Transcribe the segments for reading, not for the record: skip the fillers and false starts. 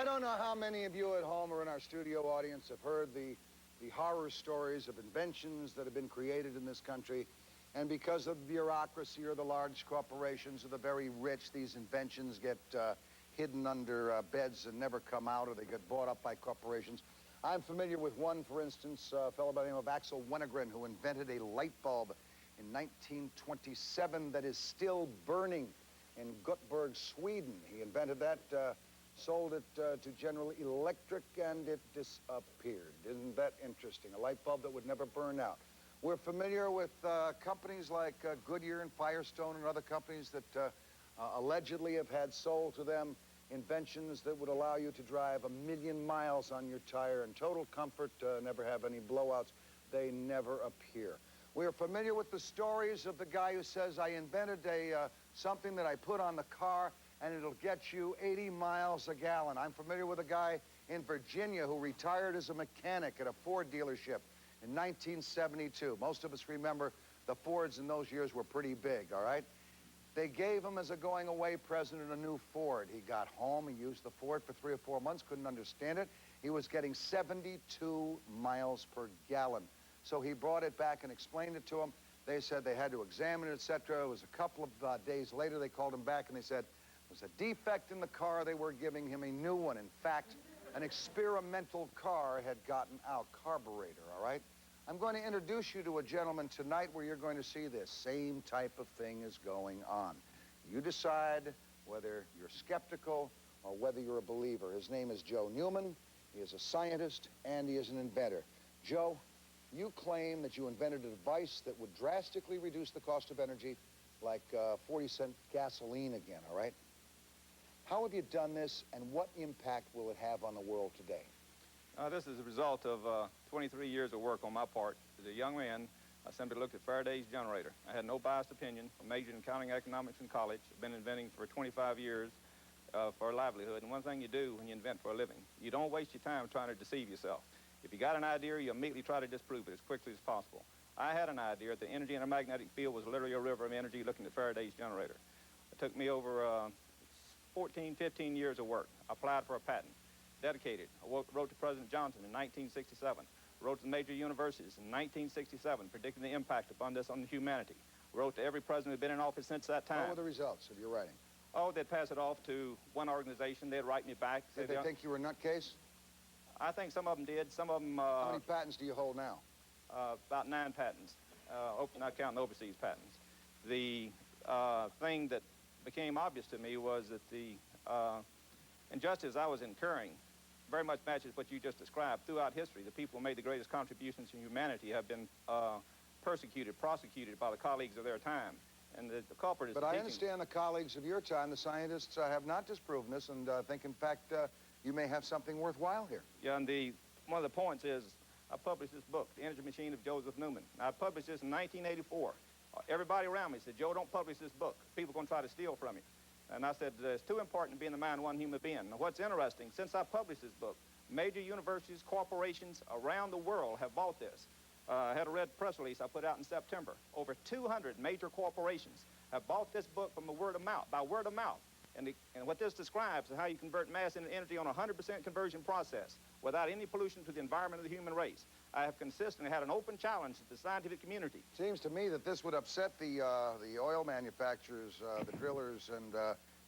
I don't know how many of you at home or in our studio audience have heard the horror stories of inventions that have been created in this country. And because of bureaucracy or the large corporations or the very rich, these inventions get hidden under beds and never come out, or they get bought up by corporations. I'm familiar with one, for instance, a fellow by the name of Axel Wennergren, who invented a light bulb in 1927 that is still burning in Göteborg, Sweden. He invented that, sold it to General Electric, and it disappeared. Isn't that interesting? A light bulb that would never burn out. We're familiar with companies like Goodyear and Firestone and other companies that allegedly have had sold to them inventions that would allow you to drive 1,000,000 miles on your tire in total comfort, never have any blowouts. They never appear. We are familiar with the stories of the guy who says, I invented something that I put on the car and it'll get you 80 miles a gallon. I'm familiar with a guy in Virginia who retired as a mechanic at a Ford dealership in 1972. Most of us remember the Fords in those years were pretty big, all right? They gave him as a going-away present a new Ford. He got home, he used the Ford for 3 or 4 months, couldn't understand it. He was getting 72 miles per gallon. So he brought it back and explained it to him. They said they had to examine it, etc. It was a couple of days later, they called him back and they said, there was a defect in the car. They were giving him a new one. In fact, an experimental car had gotten out, carburetor, all right? I'm going to introduce you to a gentleman tonight where you're going to see this same type of thing is going on. You decide whether you're skeptical or whether you're a believer. His name is Joe Newman. He is a scientist and he is an inventor. Joe, you claim that you invented a device that would drastically reduce the cost of energy, like 40-cent gasoline again, all right? How have you done this, and what impact will it have on the world today? This is a result of 23 years of work on my part. As a young man, I simply looked at Faraday's generator. I had no biased opinion. I majored in accounting economics in college. I've been inventing for 25 years for a livelihood. And one thing you do when you invent for a living, you don't waste your time trying to deceive yourself. If you got an idea, you immediately try to disprove it as quickly as possible. I had an idea that the energy in a magnetic field was literally a river of energy looking at Faraday's generator. It took me over 14, 15 years of work. I applied for a patent. Dedicated. I wrote to President Johnson in 1967. Wrote to the major universities in 1967, predicting the impact upon this on humanity. Wrote to every president who'd been in office since that time. What were the results of your writing? Oh, they'd pass it off to one organization. They'd write me back. Did they think you were a nutcase? I think some of them did. Some of them... How many patents do you hold now? About 9 patents, not counting overseas patents. The thing that became obvious to me was that the injustice I was incurring very much matches what you just described. Throughout history, the people who made the greatest contributions to humanity have been persecuted, prosecuted by the colleagues of their time. And the culprit is... But I understand the colleagues of your time, the scientists, have not disproven this and think, in fact, you may have something worthwhile here. Yeah, and one of the points is I published this book, The Energy Machine of Joseph Newman. I published this in 1984. Everybody around me said, Joe, don't publish this book. People are going to try to steal from you. And I said, it's too important to be in the mind of one human being. Now, what's interesting, since I published this book, major universities, corporations around the world have bought this. I had a red press release I put out in September. Over 200 major corporations have bought this book from the word of mouth, by word of mouth. And what this describes is how you convert mass into energy on a 100% conversion process without any pollution to the environment of the human race. I have consistently had an open challenge to the scientific community. Seems to me that this would upset the oil manufacturers, the drillers, and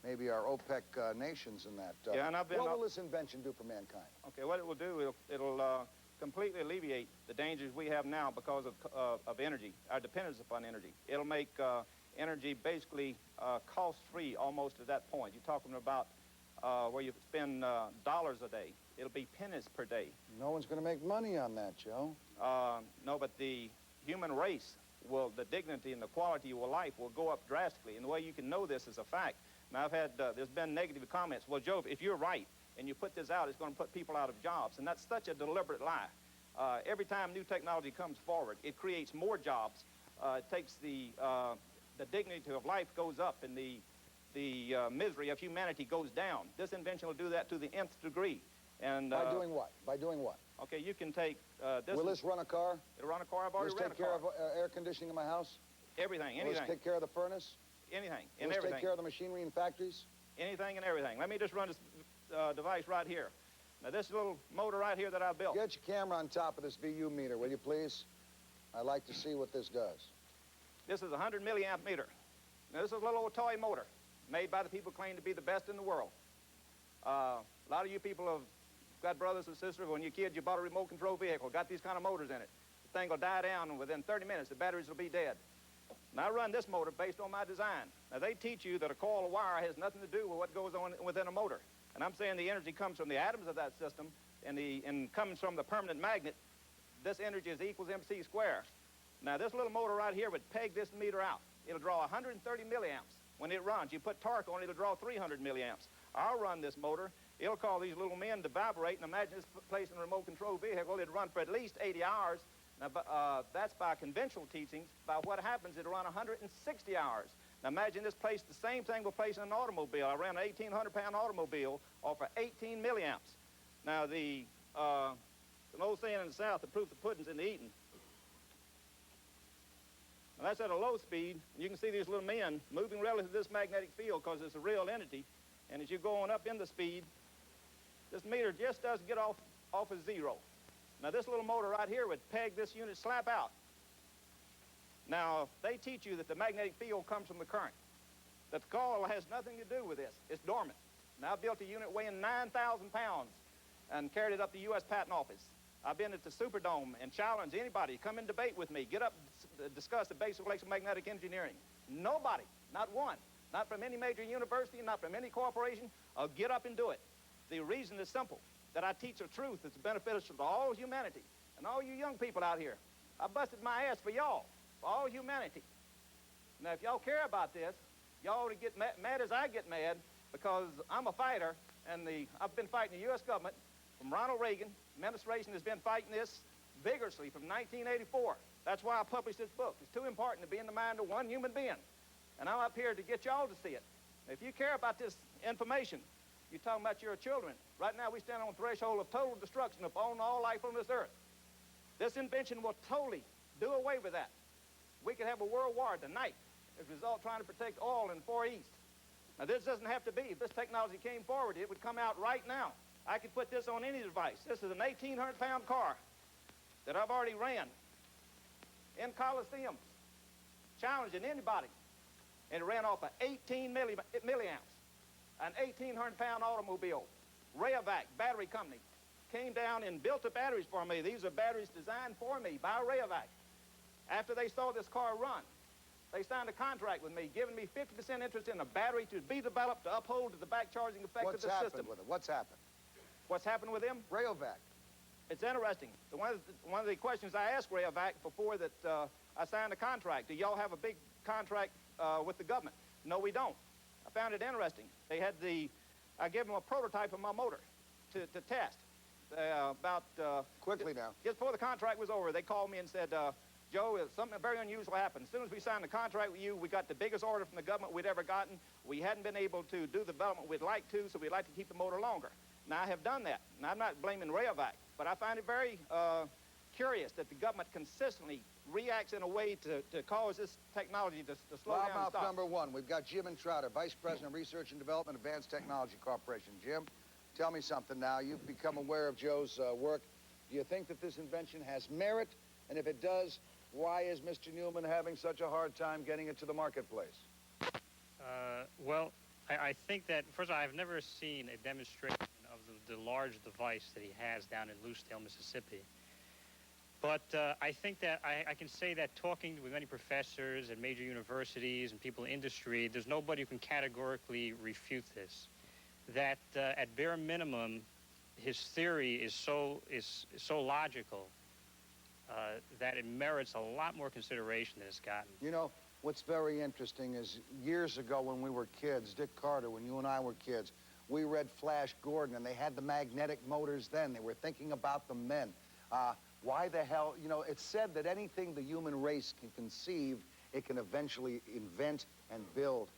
maybe our OPEC nations in that. Yeah, and what will this invention do for mankind? Okay, what it will do, it'll completely alleviate the dangers we have now because of energy, our dependence upon energy. It'll make energy basically cost-free almost at that point. You're talking about where you spend dollars a day. It'll be pennies per day. No one's going to make money on that, Joe. No, but the human race the dignity and the quality of life will go up drastically. And the way you can know this is a fact. Now, I've had, there's been negative comments. Well, Joe, if you're right and you put this out, it's going to put people out of jobs. And that's such a deliberate lie. Every time new technology comes forward, it creates more jobs. It takes the dignity of life goes up and the misery of humanity goes down. This invention will do that to the nth degree. And by doing what? By doing what? Okay, you can take this. Will this run a car? It'll run a car. I've already ran a car. Will this take care of air conditioning in my house? Everything, anything. Will this take care of the furnace? Anything, and everything. Will this take care of the machinery in factories? Anything and everything. Let me just run this device right here. Now, this little motor right here that I built. Get your camera on top of this VU meter, will you please? I'd like to see what this does. This is a 100 milliamp meter. Now, this is a little old toy motor made by the people who claim to be the best in the world. A lot of you people have got brothers and sisters. When you're kids, you bought a remote control vehicle, got these kind of motors in it. The thing will die down, and within 30 minutes, the batteries will be dead. And I run this motor based on my design. Now, they teach you that a coil of wire has nothing to do with what goes on within a motor. And I'm saying the energy comes from the atoms of that system, and comes from the permanent magnet. This energy is equals MC squared. Now, this little motor right here would peg this meter out. It'll draw 130 milliamps. When it runs, you put torque on it, it'll draw 300 milliamps. I'll run this motor. It'll call these little men to vibrate, and imagine this placed in a remote control vehicle. It'd run for at least 80 hours. Now, that's by conventional teachings. By what happens, it'll run 160 hours. Now, imagine this placed, the same thing we'll place in an automobile. I ran an 1,800-pound automobile off of 18 milliamps. Now, an old saying in the South, the proof of the pudding's in the eating. Now, that's at a low speed. You can see these little men moving relative to this magnetic field because it's a real entity. And as you're going up in the speed, this meter just doesn't get off of zero. Now, this little motor right here would peg this unit slap out. Now, they teach you that the magnetic field comes from the current, that the coil has nothing to do with this. It's dormant. Now, I built a unit weighing 9,000 pounds and carried it up to the U.S. Patent Office. I've been at the Superdome and challenged anybody, come and debate with me, get up, discuss the basic electromagnetic engineering. Nobody, not one, not from any major university, not from any corporation, will get up and do it. The reason is simple, that I teach a truth that's beneficial to all humanity. And all you young people out here, I busted my ass for y'all, for all humanity. Now, if y'all care about this, y'all ought to get mad as I get mad, because I'm a fighter, and I've been fighting the U.S. government from Ronald Reagan. Administration has been fighting this vigorously from 1984. That's why I published this book. It's too important to be in the mind of one human being. And I'm up here to get y'all to see it. If you care about this information, you're talking about your children. Right now, we stand on the threshold of total destruction upon all life on this earth. This invention will totally do away with that. We could have a world war tonight as a result trying to protect oil in the Far East. Now, this doesn't have to be. If this technology came forward, it would come out right now. I could put this on any device. This is an 1,800-pound car that I've already ran in Coliseums, challenging anybody. And it ran off of 18 milliamps. An 1,800-pound automobile, Rayovac battery company, came down and built the batteries for me. These are batteries designed for me by Rayovac. After they saw this car run, they signed a contract with me, giving me 50% interest in a battery to be developed to uphold the back charging effect of the system. What's happened with it? What's happened? What's happened with them? Rayovac. It's interesting. One of the questions I asked Rayovac before that I signed a contract, do y'all have a big contract with the government? No, we don't. I found it interesting. They had I gave them a prototype of my motor to test. Quickly now. Just before the contract was over, they called me and said, Joe, something very unusual happened. As soon as we signed the contract with you, we got the biggest order from the government we'd ever gotten. We hadn't been able to do the development we'd like to, so we'd like to keep the motor longer. Now, I have done that. Now, I'm not blaming Rayovac, but I find it very curious that the government consistently reacts in a way to cause this technology to slow down and stop. Number one, we've got Jim Trotter, Vice President of Research and Development, Advanced Technology Corporation. Jim, tell me something now. You've become aware of Joe's work. Do you think that this invention has merit? And if it does, why is Mr. Newman having such a hard time getting it to the marketplace? Well, I think that, first of all, I've never seen a demonstration of the large device that he has down in Lucedale, Mississippi. But I think that I can say that talking with many professors at major universities and people in industry, there's nobody who can categorically refute this. That at bare minimum, his theory is so logical that it merits a lot more consideration than it's gotten. You know, what's very interesting is years ago when we were kids, Dick Carter, when you and I were kids, we read Flash Gordon, and they had the magnetic motors then. They were thinking about them then. Why the hell, you know, it's said that anything the human race can conceive, it can eventually invent and build.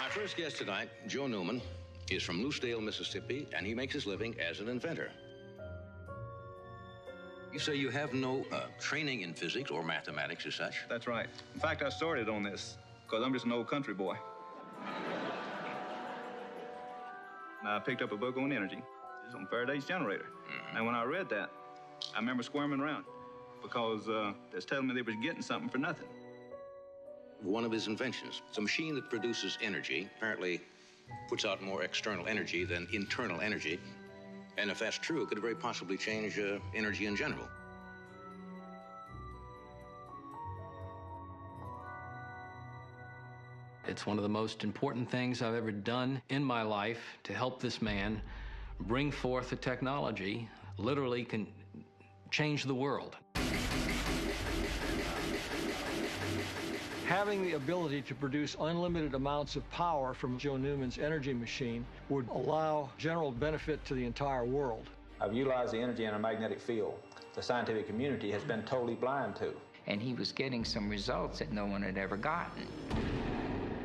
My first guest tonight, Joe Newman, is from Lucedale, Mississippi, and he makes his living as an inventor. You say you have no training in physics or mathematics as such? That's right. In fact, I started on this because I'm just an old country boy. I picked up a book on energy. It's on Faraday's generator. And when I read that, I remember squirming around because it's telling me they was getting something for nothing. One of his inventions, it's a machine that produces energy, apparently puts out more external energy than internal energy. And if that's true, it could very possibly change energy in general. It's one of the most important things I've ever done in my life to help this man bring forth a technology literally can change the world. Having the ability to produce unlimited amounts of power from Joe Newman's energy machine would allow general benefit to the entire world. I've utilized the energy in a magnetic field the scientific community has been totally blind to. And he was getting some results that no one had ever gotten.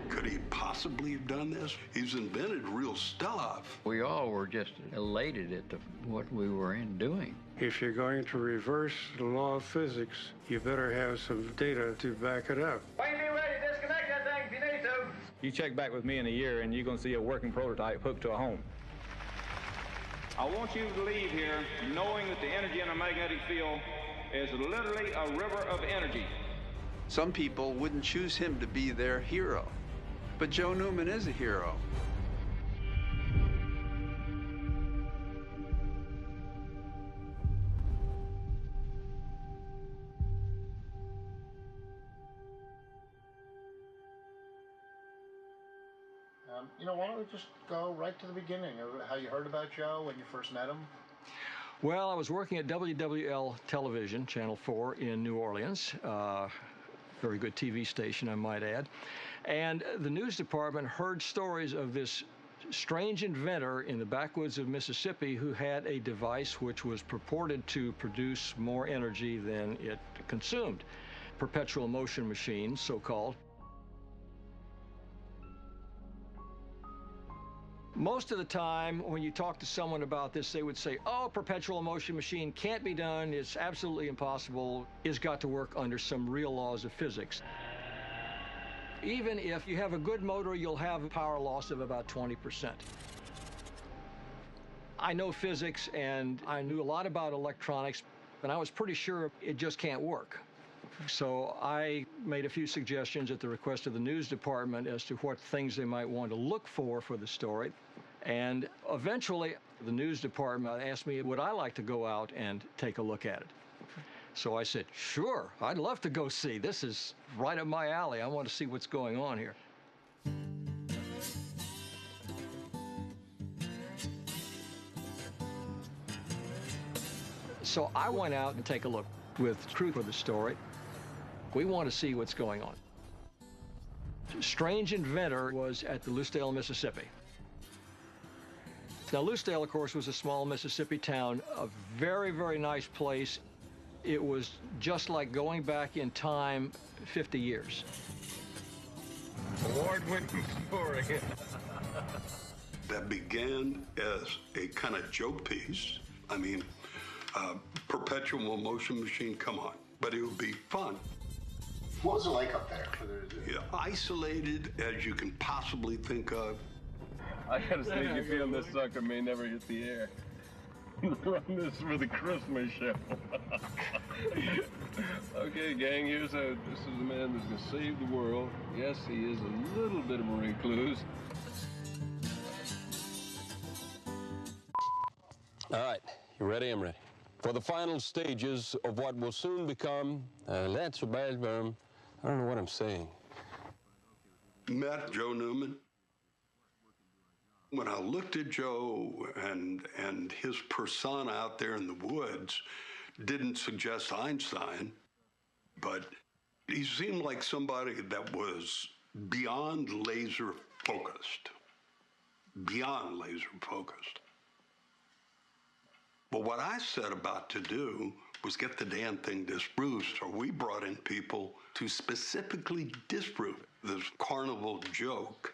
Could he possibly have done this? He's invented real stuff. We all were just elated at what we were doing. If you're going to reverse the law of physics, you better have some data to back it up. When you're ready, disconnect that thing if you need to. You check back with me in a year and you're going to see a working prototype hooked to a home. I want you to leave here knowing that the energy in a magnetic field is literally a river of energy. Some people wouldn't choose him to be their hero, but Joe Newman is a hero. Why don't we just go right to the beginning of how you heard about Joe when you first met him? Well, I was working at WWL Television, Channel 4 in New Orleans. Very good TV station, I might add. And the news department heard stories of this strange inventor in the backwoods of Mississippi who had a device which was purported to produce more energy than it consumed. Perpetual motion machine, so-called. Most of the time, when you talk to someone about this, they would say, oh, perpetual motion machine can't be done, it's absolutely impossible, it's got to work under some real laws of physics. Even if you have a good motor, you'll have a power loss of about 20%. I know physics, and I knew a lot about electronics, and I was pretty sure it just can't work. So I made a few suggestions at the request of the news department as to what things they might want to look for the story. And eventually, the news department asked me, would I like to go out and take a look at it? So I said, sure, I'd love to go see. This is right up my alley. I want to see what's going on here. So I went out and take a look with crew for the story. We want to see what's going on. Strange inventor was at the Lucedale, Mississippi. Now, Lucedale, of course, was a small Mississippi town, a very, very nice place. It was just like going back in time 50 years. Award-winning story. That began as a kind of joke piece. I mean, perpetual motion machine, come on. But it would be fun. What was it like up there? Yeah, isolated as you can possibly think of. I got a sneaky feeling this sucker may never hit the air. Run this for the Christmas show. Okay, gang, this is a man that's going to save the world. Yes, he is a little bit of a recluse. All right, you ready? I'm ready. For the final stages of what will soon become, that's a bad term. I don't know what I'm saying. Met Joe Newman. When I looked at Joe and his persona out there in the woods, didn't suggest Einstein, but he seemed like somebody that was beyond laser focused. Beyond laser focused. But what I set about to do was get the damn thing disproved. So we brought in people to specifically disprove this carnival joke.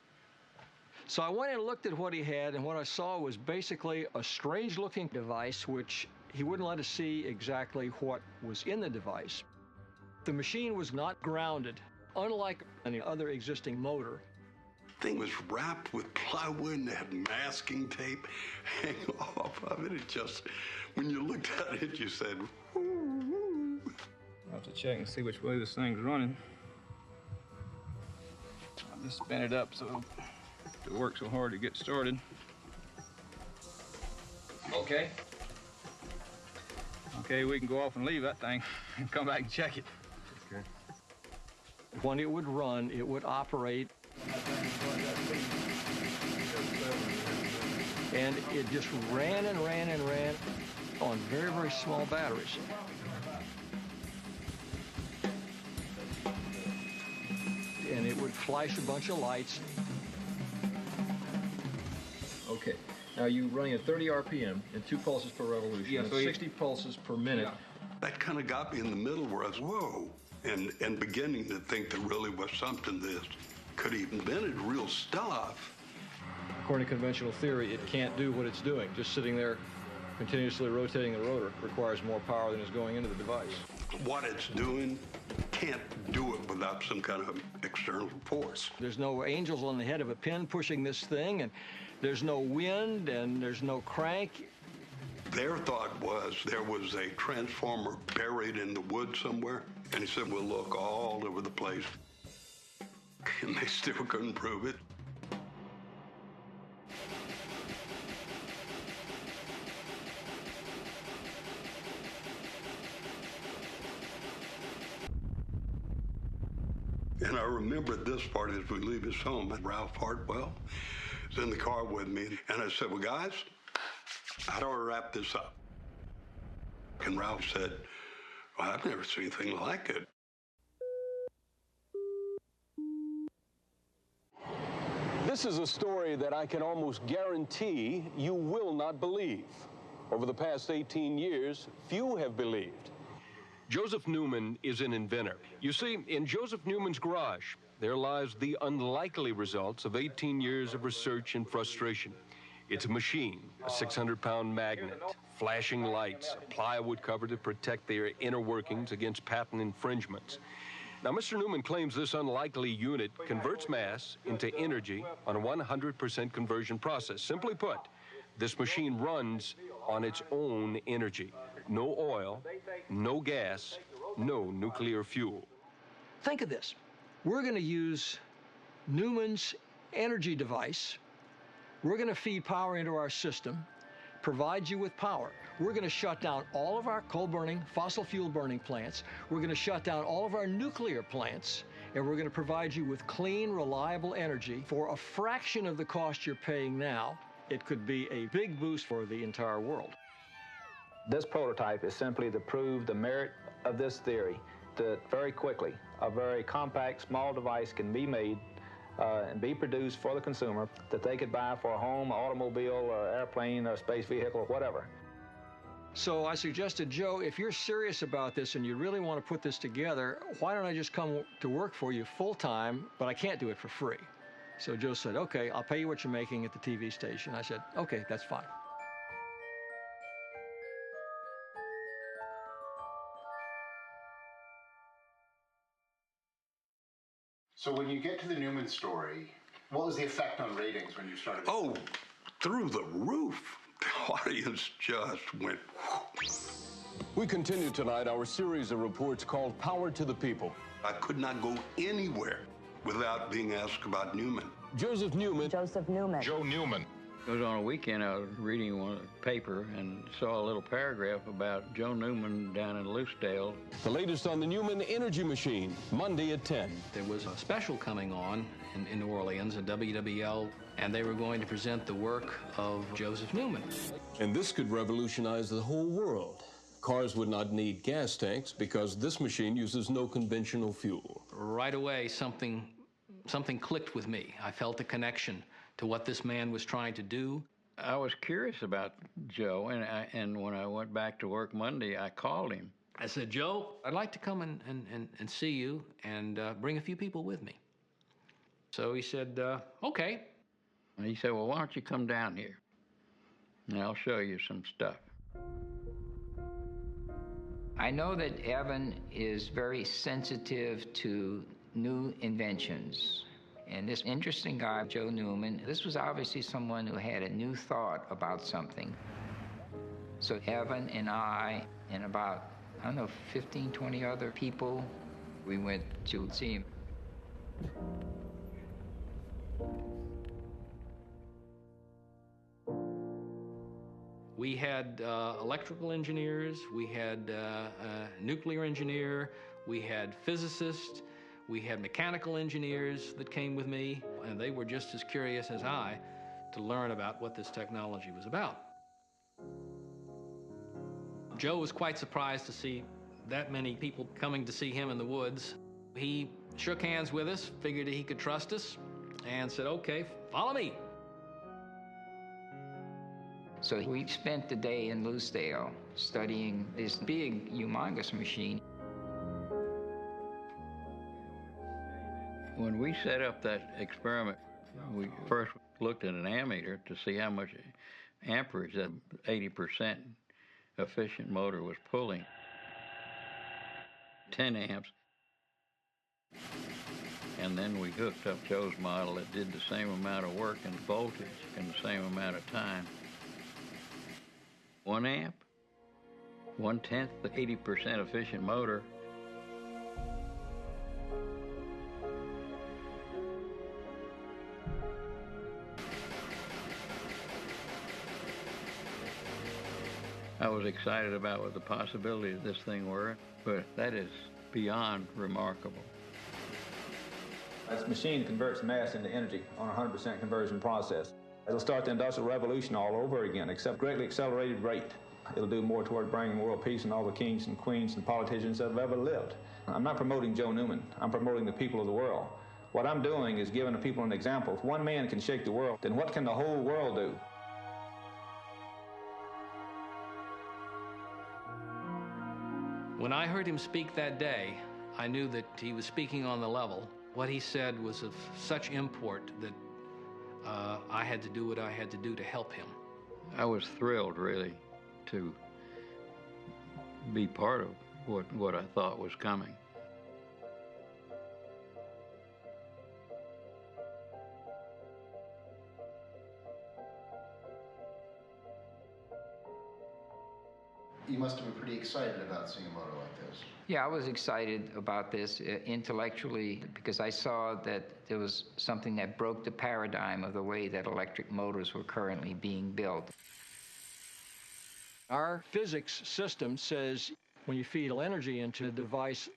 So I went and looked at what he had, and what I saw was basically a strange-looking device, which he wouldn't let us see exactly what was in the device. The machine was not grounded, unlike any other existing motor. The thing was wrapped with plywood and had masking tape hanging off of it. It just, when you looked at it, you said, ooh. I'll have to check and see which way this thing's running. I'll just spin it up so it works so hard to get started. Okay. Okay, we can go off and leave that thing and come back and check it. Okay. When it would run, it would operate. And it just ran and ran and ran on very, very small batteries. And it would flash a bunch of lights. Okay. Now you're running at 30 RPM and 2 pulses per revolution. Yeah, so 60 pulses per minute. Yeah. That kind of got me in the middle where I was, whoa, and beginning to think there really was something that could have invented real stuff. According to conventional theory, it can't do what it's doing. Just sitting there continuously rotating the rotor requires more power than is going into the device. What it's doing can't do it without some kind of external force. There's no angels on the head of a pin pushing this thing, and there's no wind, and there's no crank. Their thought was there was a transformer buried in the woods somewhere, and he said, we'll look all over the place. And they still couldn't prove it. And I remember this part as we leave his home. Ralph Hartwell was in the car with me, and I said, well, guys, how do I wrap this up? And Ralph said, well, I've never seen anything like it. This is a story that I can almost guarantee you will not believe. Over the past 18 years, few have believed. Joseph Newman is an inventor. You see, in Joseph Newman's garage, there lies the unlikely results of 18 years of research and frustration. It's a machine, a 600-pound magnet, flashing lights, a plywood cover to protect their inner workings against patent infringements. Now, Mr. Newman claims this unlikely unit converts mass into energy on a 100% conversion process. Simply put, this machine runs on its own energy. No oil, no gas, no nuclear fuel. Think of this. We're going to use Newman's energy device. We're going to feed power into our system, provide you with power. We're going to shut down all of our coal-burning, fossil fuel-burning plants. We're going to shut down all of our nuclear plants, and we're going to provide you with clean, reliable energy for a fraction of the cost you're paying now. It could be a big boost for the entire world. This prototype is simply to prove the merit of this theory, that very quickly a very compact, small device can be made and be produced for the consumer that they could buy for a home, automobile, or airplane, or space vehicle, or whatever. So I suggested, Joe, if you're serious about this and you really want to put this together, why don't I just come to work for you full-time, but I can't do it for free. So Joe said, okay, I'll pay you what you're making at the TV station. I said, okay, that's fine. So when you get to the Newman story, what was the effect on ratings when you started? Oh, through the roof. The audience just went whoo. We continue tonight our series of reports called Power to the People. I could not go anywhere without being asked about Newman. Joseph Newman. Joseph Newman. Joe Newman. It was on a weekend I was reading one paper and saw a little paragraph about Joe Newman down in Lucedale. The latest on the Newman Energy Machine, Monday at 10. There was a special coming on in New Orleans, a WWL, and they were going to present the work of Joseph Newman. And this could revolutionize the whole world. Cars would not need gas tanks because this machine uses no conventional fuel. Right away, something clicked with me. I felt a connection to what this man was trying to do. I was curious about Joe, and when I went back to work Monday, I called him. I said, Joe, I'd like to come and see you and bring a few people with me. So he said, okay. And he said, well, why don't you come down here, and I'll show you some stuff. I know that Evan is very sensitive to new inventions. And this interesting guy, Joe Newman, this was obviously someone who had a new thought about something. So Evan and I, and about, I don't know, 15, 20 other people, we went to see him. We had electrical engineers, we had a nuclear engineer, we had physicists, we had mechanical engineers that came with me, and they were just as curious as I to learn about what this technology was about. Joe was quite surprised to see that many people coming to see him in the woods. He shook hands with us, figured he could trust us, and said, okay, follow me. So we spent the day in Lucedale studying this big, humongous machine. When we set up that experiment, we first looked at an ammeter to see how much amperage that 80% efficient motor was pulling. 10 amps. And then we hooked up Joe's model that did the same amount of work and voltage in the same amount of time. 1 amp, 1/10 the 80% efficient motor. I was excited about what the possibilities of this thing were, but that is beyond remarkable. This machine converts mass into energy on a 100% conversion process. It'll start the Industrial Revolution all over again, except greatly accelerated rate. It'll do more toward bringing world peace and all the kings and queens and politicians that have ever lived. I'm not promoting Joe Newman. I'm promoting the people of the world. What I'm doing is giving the people an example. If one man can shake the world, then what can the whole world do? When I heard him speak that day, I knew that he was speaking on the level. What he said was of such import that I had to do what I had to do to help him. I was thrilled, really, to be part of what I thought was coming. You must have been pretty excited about seeing a motor like this. Yeah, I was excited about this intellectually because I saw that there was something that broke the paradigm of the way that electric motors were currently being built. Our physics system says when you feed energy into the device,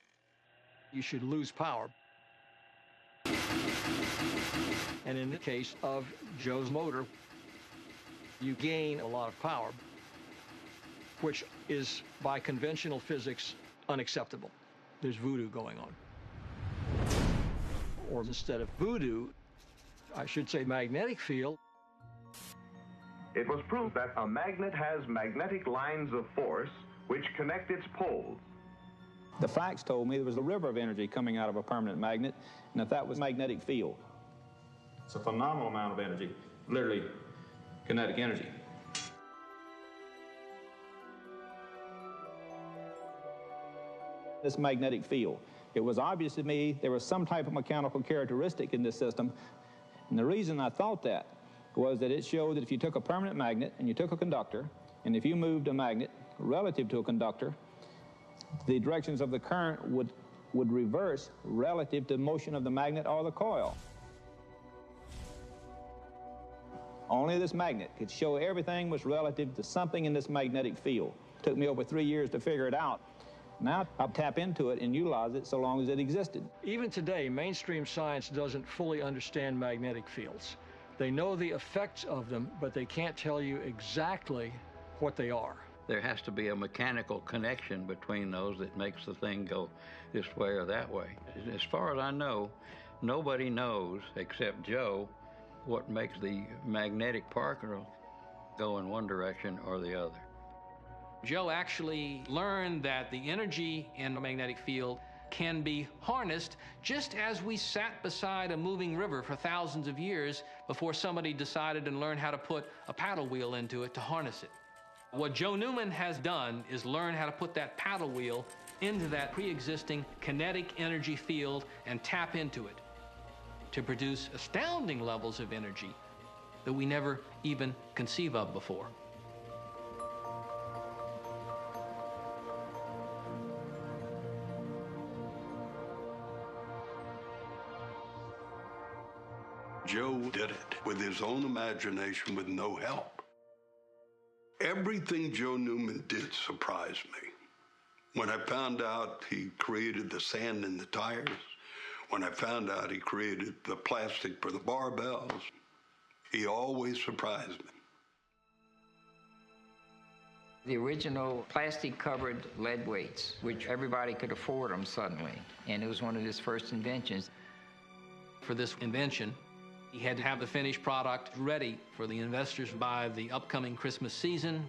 you should lose power. And in the case of Joe's motor, you gain a lot of power, which is, by conventional physics, unacceptable. There's voodoo going on. Or instead of voodoo, I should say magnetic field. It was proved that a magnet has magnetic lines of force which connect its poles. The facts told me there was a river of energy coming out of a permanent magnet, and that was magnetic field. It's a phenomenal amount of energy, literally kinetic energy. This magnetic field. It was obvious to me there was some type of mechanical characteristic in this system, and the reason I thought that was that it showed that if you took a permanent magnet and you took a conductor, and if you moved a magnet relative to a conductor, the directions of the current would reverse relative to motion of the magnet or the coil. Only this magnet could show everything was relative to something in this magnetic field. It took me over 3 years to figure it out. Now I'll tap into it and utilize it so long as it existed. Even today, mainstream science doesn't fully understand magnetic fields. They know the effects of them, but they can't tell you exactly what they are. There has to be a mechanical connection between those that makes the thing go this way or that way. As far as I know, nobody knows except Joe what makes the magnetic particle go in one direction or the other. Joe actually learned that the energy in the magnetic field can be harnessed, just as we sat beside a moving river for thousands of years before somebody decided and learned how to put a paddle wheel into it to harness it. What Joe Newman has done is learn how to put that paddle wheel into that pre-existing kinetic energy field and tap into it to produce astounding levels of energy that we never even conceive of before. Joe did it with his own imagination with no help. Everything Joe Newman did surprised me. When I found out he created the sand in the tires, when I found out he created the plastic for the barbells, he always surprised me. The original plastic-covered lead weights, which everybody could afford them suddenly, and it was one of his first inventions. For this invention, he had to have the finished product ready for the investors by the upcoming Christmas season.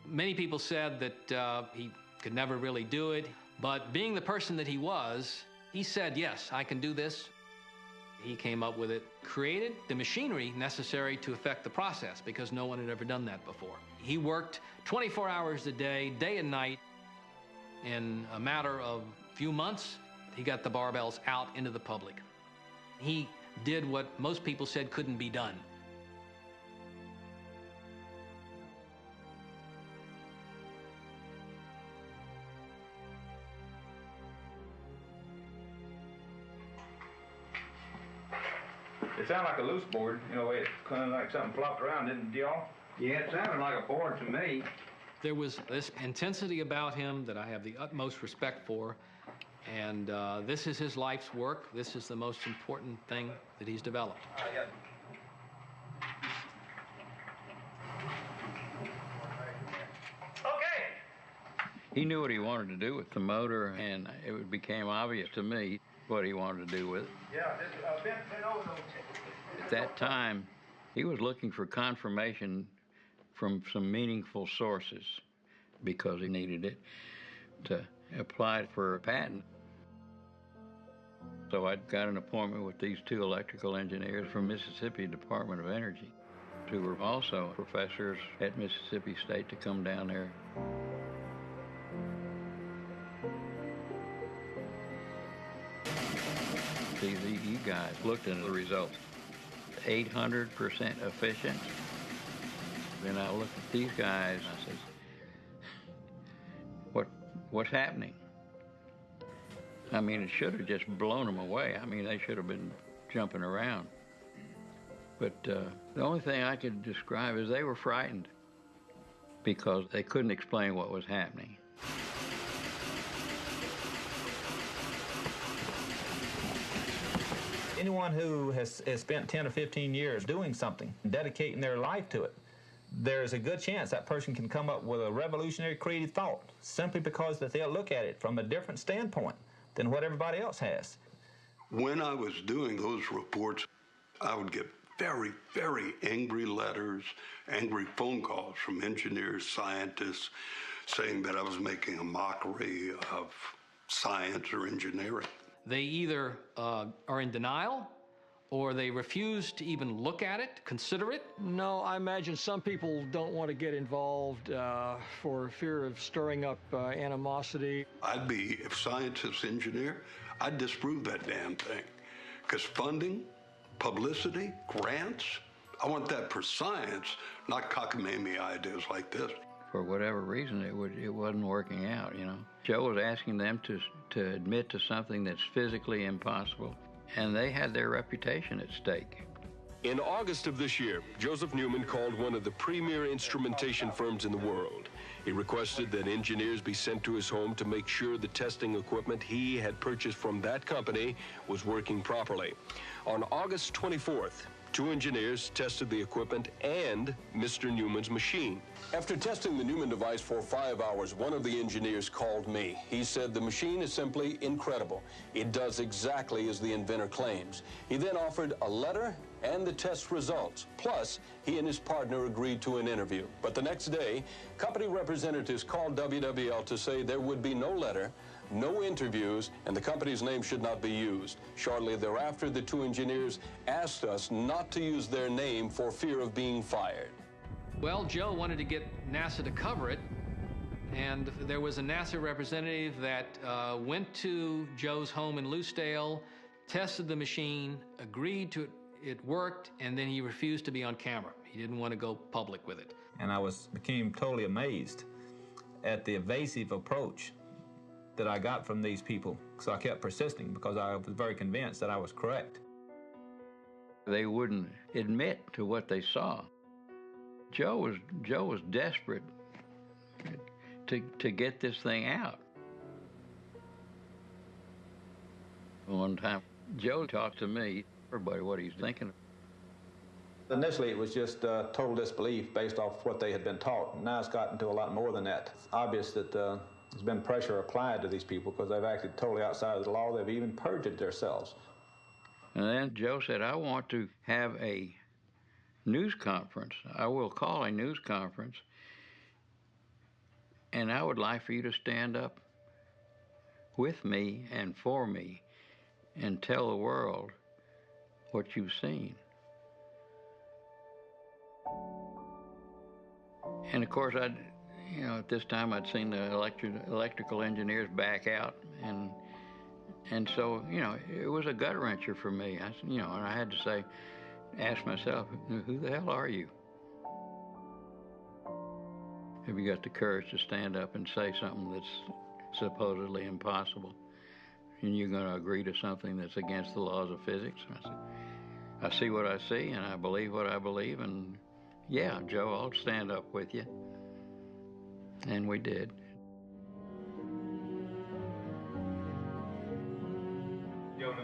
Many people said that he could never really do it, but being the person that he was, he said, yes, I can do this. He came up with it, created the machinery necessary to effect the process because no one had ever done that before. He worked 24 hours a day, day and night. In a matter of few months, he got the barbells out into the public. He did what most people said couldn't be done. It sounded like a loose board, you know, it's kind of like something flopped around, didn't y'all? Yeah, it sounded like a board to me. There was this intensity about him that I have the utmost respect for, and this is his life's work. This is the most important thing that he's developed. He knew what he wanted to do with the motor, and it became obvious to me what he wanted to do with it. Yeah, At that time, he was looking for confirmation from some meaningful sources because he needed it to apply for a patent. So I got an appointment with these two electrical engineers from Mississippi Department of Energy, who were also professors at Mississippi State, to come down there. These EE guys looked into the results. 800% efficient. Then I looked at these guys and I said, what's happening? I mean, it should have just blown them away. I mean, they should have been jumping around. But the only thing I could describe is they were frightened because they couldn't explain what was happening. Anyone who has spent 10 or 15 years doing something, dedicating their life to it, there's a good chance that person can come up with a revolutionary creative thought simply because that they'll look at it from a different standpoint than what everybody else has. When I was doing those reports, I would get very, very angry letters, angry phone calls from engineers, scientists, saying that I was making a mockery of science or engineering. They either are in denial or they refuse to even look at it, consider it. No, I imagine some people don't want to get involved for fear of stirring up animosity. I'd be, if science is engineer, I'd disprove that damn thing. Because funding, publicity, grants, I want that for science, not cockamamie ideas like this. For whatever reason, it wasn't working out, you know. Joe was asking them to admit to something that's physically impossible, and they had their reputation at stake. In August of this year, Joseph Newman called one of the premier instrumentation firms in the world. He requested that engineers be sent to his home to make sure the testing equipment he had purchased from that company was working properly. On August 24th, 2 engineers tested the equipment and Mr. Newman's machine. After testing the Newman device for 5 hours, one of the engineers called me. He said the machine is simply incredible. It does exactly as the inventor claims. He then offered a letter and the test results. Plus, he and his partner agreed to an interview. But the next day, company representatives called WWL to say there would be no letter, no interviews, and the company's name should not be used. Shortly thereafter, the two engineers asked us not to use their name for fear of being fired. Well, Joe wanted to get NASA to cover it, and there was a NASA representative that went to Joe's home in Lucedale, tested the machine, agreed to it, it worked, and then he refused to be on camera. He didn't want to go public with it. And I became totally amazed at the evasive approach that I got from these people. So I kept persisting because I was very convinced that I was correct. They wouldn't admit to what they saw. Joe was desperate to get this thing out. One time, Joe talked to me, everybody what he's thinking. Initially, it was just total disbelief based off what they had been taught. Now it's gotten to a lot more than that. It's obvious that there's been pressure applied to these people because they've acted totally outside of the law. They've even perjured themselves. And then Joe said, I want to have a news conference. I will call a news conference, and I would like for you to stand up with me and for me and tell the world what you've seen. And of course, at this time I'd seen the electrical engineers back out, and so, it was a gut wrencher for me. And I had to ask myself, who the hell are you? Have you got the courage to stand up and say something that's supposedly impossible? And you're going to agree to something that's against the laws of physics? I said, I see what I see, and I believe what I believe, and yeah, Joe, I'll stand up with you. And we did.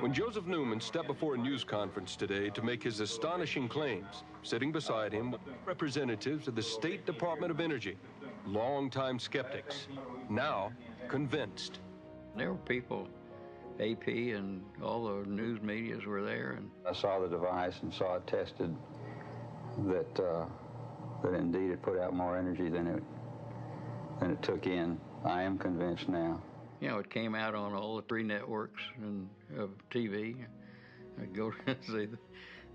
When Joseph Newman stepped before a news conference today to make his astonishing claims, sitting beside him were representatives of the State Department of Energy, longtime skeptics, now convinced. There were people, AP and all the news medias were there. And I saw the device and saw it tested that indeed it put out more energy than it took in. I am convinced now. It came out on all the 3 networks of TV. I'd go and say,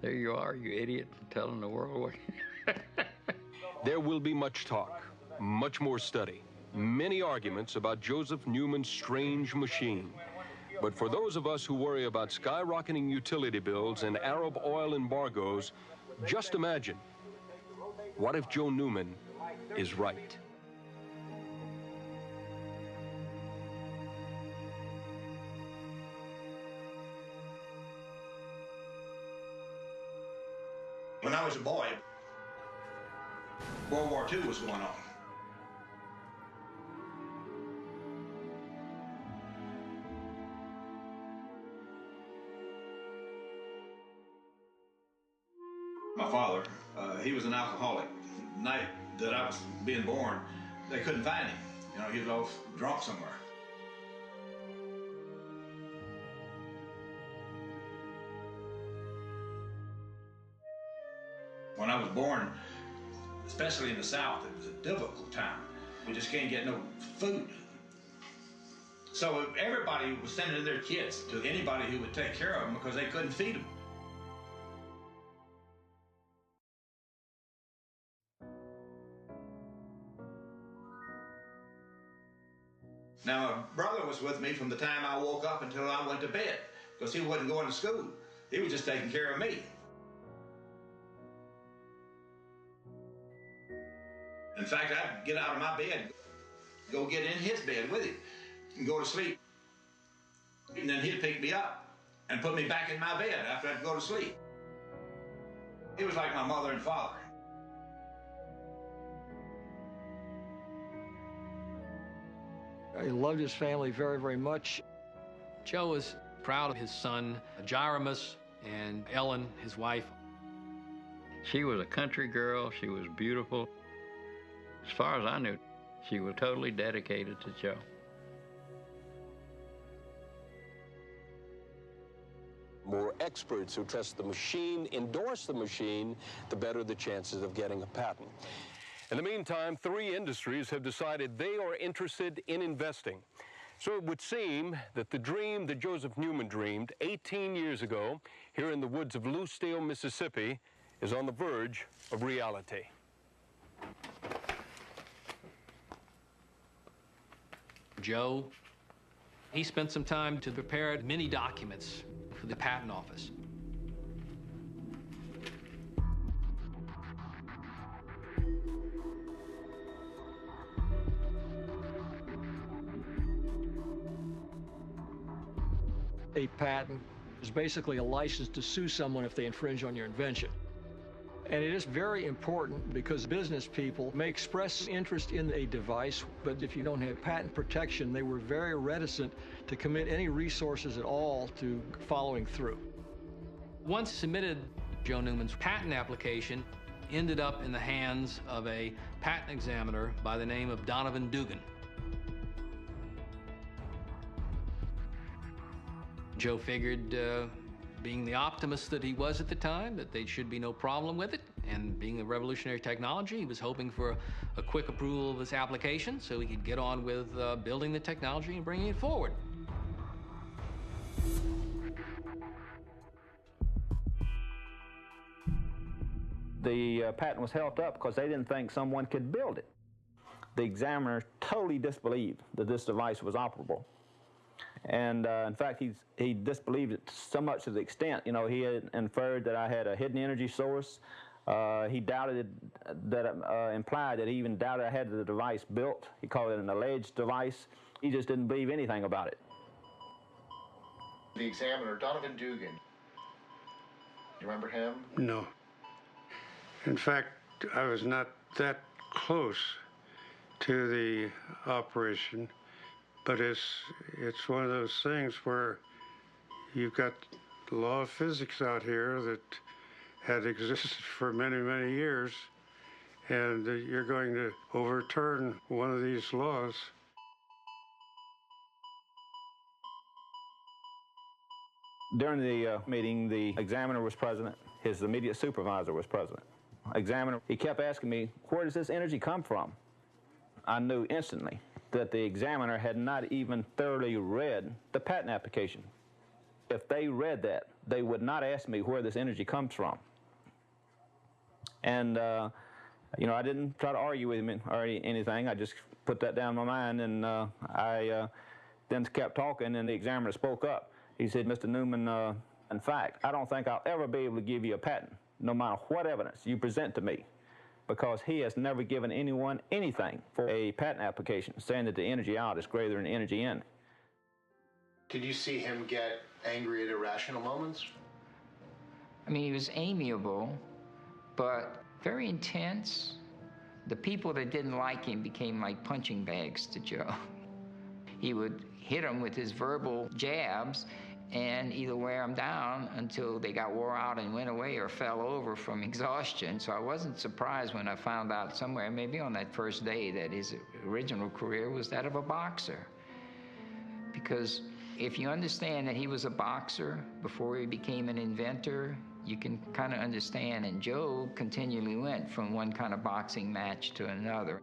there you are, you idiot, telling the world what. There will be much talk, much more study, many arguments about Joseph Newman's strange machine. But for those of us who worry about skyrocketing utility bills and Arab oil embargoes, just imagine, what if Joe Newman is right? When I was a boy, World War II was going on. My father, he was an alcoholic. The night that I was being born, they couldn't find him. He was off drunk somewhere. When I was born, especially in the South, it was a difficult time. We just can't get no food. So everybody was sending their kids to anybody who would take care of them because they couldn't feed them. Now, my brother was with me from the time I woke up until I went to bed because he wasn't going to school. He was just taking care of me. In fact, I'd get out of my bed, go get in his bed with him, and go to sleep. And then he'd pick me up and put me back in my bed after I'd go to sleep. He was like my mother and father. He loved his family very, very much. Joe was proud of his son, Jaramus, and Ellen, his wife. She was a country girl. She was beautiful. As far as I knew, she was totally dedicated to Joe. More experts who trust the machine, endorse the machine, the better the chances of getting a patent. In the meantime, 3 industries have decided they are interested in investing. So it would seem that the dream that Joseph Newman dreamed 18 years ago here in the woods of Lucedale, Mississippi, is on the verge of reality. Joe, he spent some time to prepare many documents for the patent office. A patent is basically a license to sue someone if they infringe on your invention. And it is very important because business people may express interest in a device, but if you don't have patent protection, they were very reticent to commit any resources at all to following through. Once submitted, Joe Newman's patent application ended up in the hands of a patent examiner by the name of Donovan Dugan. Joe figured, being the optimist that he was at the time, that there should be no problem with it. And being a revolutionary technology, he was hoping for a quick approval of his application so he could get on with building the technology and bringing it forward. The patent was held up because they didn't think someone could build it. The examiner totally disbelieved that this device was operable. And in fact, he disbelieved it so much to the extent, you know, he had inferred that I had a hidden energy source. He doubted that, implied that he even doubted I had the device built. He called it an alleged device. He just didn't believe anything about it. The examiner, Donovan Dugan. You remember him? No. In fact, I was not that close to the operation, but it's one of those things where you've got the law of physics out here that had existed for many, many years, and you're going to overturn one of these laws. During the meeting, the examiner was president. His immediate supervisor was president. Examiner, he kept asking me, where does this energy come from? I knew instantly that the examiner had not even thoroughly read the patent application. If they read that, they would not ask me where this energy comes from. And, you know, I didn't try to argue with him or anything. I just put that down in my mind, and I then kept talking, and the examiner spoke up. He said, Mr. Newman, in fact, I don't think I'll ever be able to give you a patent, no matter what evidence you present to me, because he has never given anyone anything for a patent application saying that the energy out is greater than the energy in. Did you see him get angry at irrational moments? I mean, he was amiable, but very intense. The people that didn't like him became like punching bags to Joe. He would hit them with his verbal jabs and either wear them down until they got wore out and went away or fell over from exhaustion. So I wasn't surprised when I found out somewhere, maybe on that first day, that his original career was that of a boxer. Because if you understand that he was a boxer before he became an inventor, you can kind of understand, and Joe continually went from one kind of boxing match to another.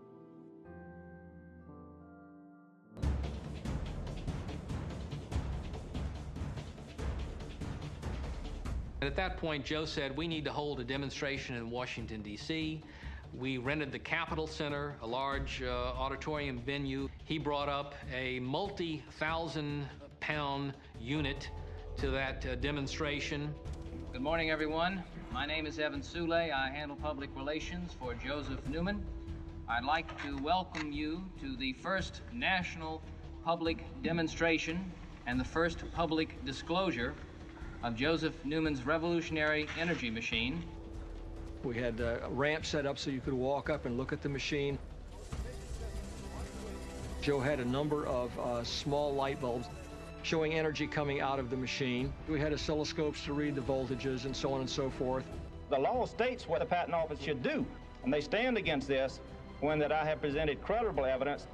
And at that point, Joe said, we need to hold a demonstration in Washington, D.C. We rented the Capitol Center, a large auditorium venue. He brought up a multi-thousand-pound unit to that demonstration. Good morning, everyone. My name is Evan Searle. I handle public relations for Joseph Newman. I'd like to welcome you to the first national public demonstration and the first public disclosure of Joseph Newman's revolutionary energy machine. We had a ramp set up so you could walk up and look at the machine. Joe had a number of small light bulbs showing energy coming out of the machine. We had oscilloscopes to read the voltages and so on and so forth. The law states what the patent office should do, and they stand against this when that I have presented credible evidence.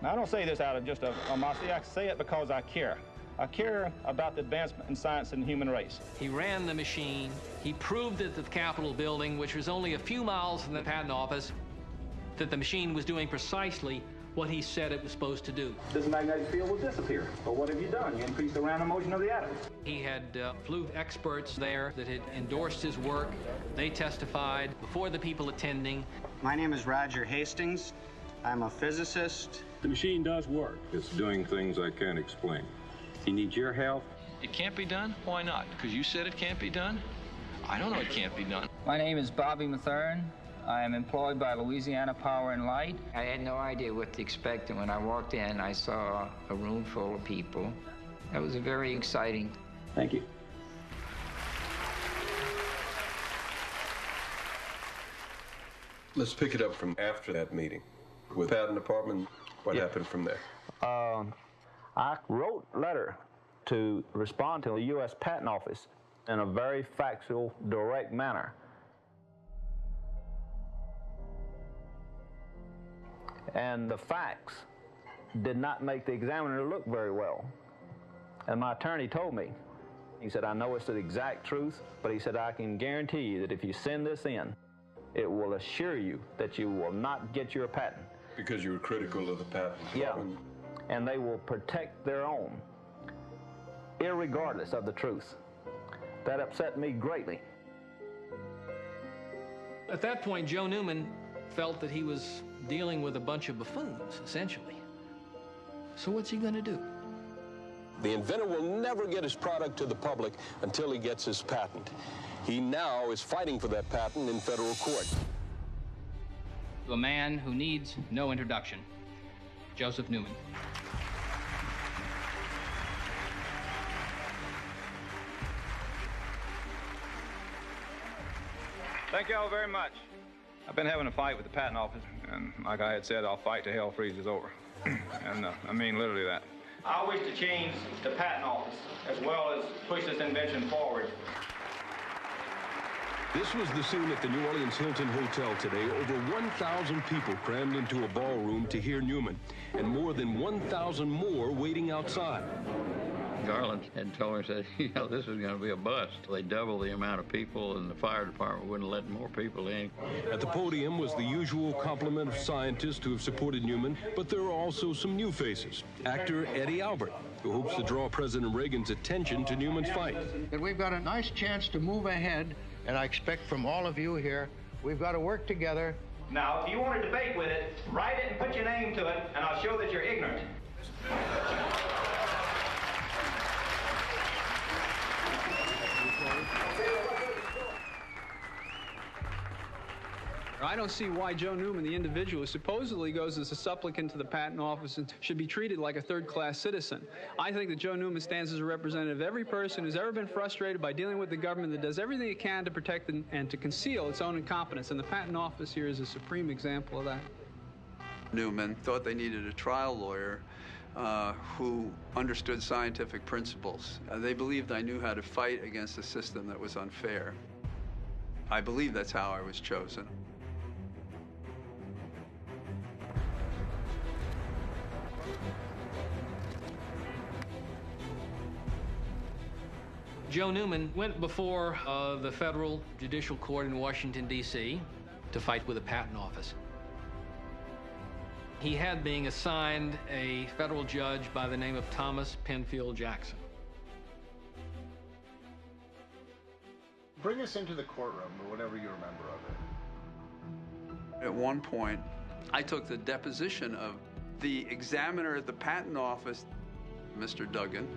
Now, I don't say this out of just a modesty. I say it because I care. I care about the advancement in science and the human race. He ran the machine. He proved it at the Capitol building, which was only a few miles from the patent office, that the machine was doing precisely what he said it was supposed to do. This magnetic field will disappear. But what have you done? You increase the random motion of the atoms. He had flew experts there that had endorsed his work. They testified before the people attending. My name is Roger Hastings. I'm a physicist. The machine does work. It's doing things I can't explain. He needs your help. It can't be done? Why not? Because you said it can't be done? I don't know it can't be done. My name is Bobby Mathern. I am employed by Louisiana Power and Light. I had no idea what to expect, and when I walked in, I saw a room full of people. That was very exciting. Thank you. Let's pick it up from after that meeting. With Patent Department, what happened from there? I wrote a letter to respond to the U.S. Patent Office in a very factual, direct manner. And the facts did not make the examiner look very well. And my attorney told me, he said, I know it's the exact truth, but he said, I can guarantee you that if you send this in, it will assure you that you will not get your patent. Because you were critical of the patent department? Yeah, and they will protect their own, irregardless of the truth. That upset me greatly. At that point, Joe Newman felt that he was dealing with a bunch of buffoons, essentially. So what's he going to do? The inventor will never get his product to the public until he gets his patent. He now is fighting for that patent in federal court. To a man who needs no introduction, Joseph Newman. Thank you all very much. I've been having a fight with the patent office, and like I had said, I'll fight till hell freezes over. And I mean literally that. I wish to change the patent office as well as push this invention forward. This was the scene at the New Orleans Hilton Hotel today. Over 1,000 people crammed into a ballroom to hear Newman, and more than 1,000 more waiting outside. Garland had told me, said, you know, this is going to be a bust. They doubled the amount of people, and the fire department wouldn't let more people in. At the podium was the usual complement of scientists who have supported Newman, but there are also some new faces. Actor Eddie Albert, who hopes to draw President Reagan's attention to Newman's fight. And we've got a nice chance to move ahead, and I expect from all of you here, we've got to work together. Now, if you want to debate with it, write it and put your name to it, and I'll show that you're ignorant. I don't see why Joe Newman, the individual, who supposedly goes as a supplicant to the patent office and should be treated like a third-class citizen. I think that Joe Newman stands as a representative of every person who's ever been frustrated by dealing with the government that does everything it can to protect and to conceal its own incompetence. And the patent office here is a supreme example of that. Newman thought they needed a trial lawyer who understood scientific principles. They believed I knew how to fight against a system that was unfair. I believe that's how I was chosen. Joe Newman went before the federal judicial court in Washington, D.C. to fight with the patent office. He had being assigned a federal judge by the name of Thomas Penfield Jackson. Bring us into the courtroom, or whatever you remember of it. At one point, I took the deposition of the examiner at the patent office, Mr. Duggan.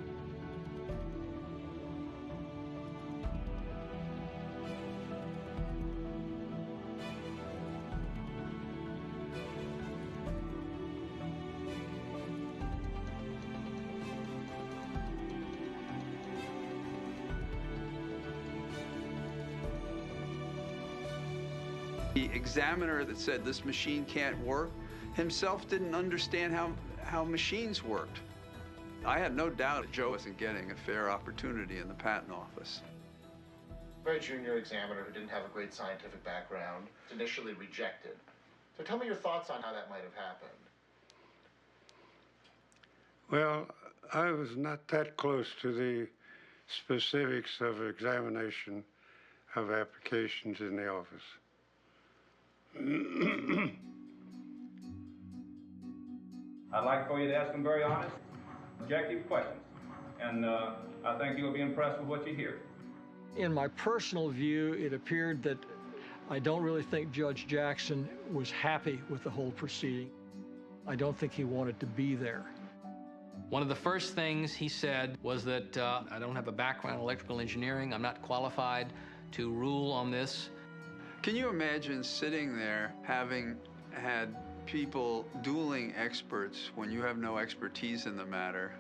The examiner that said this machine can't work himself didn't understand how machines worked. I had no doubt that Joe wasn't getting a fair opportunity in the patent office. Very junior examiner who didn't have a great scientific background, initially rejected. So tell me your thoughts on how that might have happened. Well, I was not that close to the specifics of examination of applications in the office. I'd like for you to ask them very honest, objective questions, and I think you'll be impressed with what you hear. In my personal view, it appeared that I don't really think Judge Jackson was happy with the whole proceeding. I don't think he wanted to be there. One of the first things he said was that I don't have a background in electrical engineering. I'm not qualified to rule on this. Can you imagine sitting there having had people dueling experts when you have no expertise in the matter,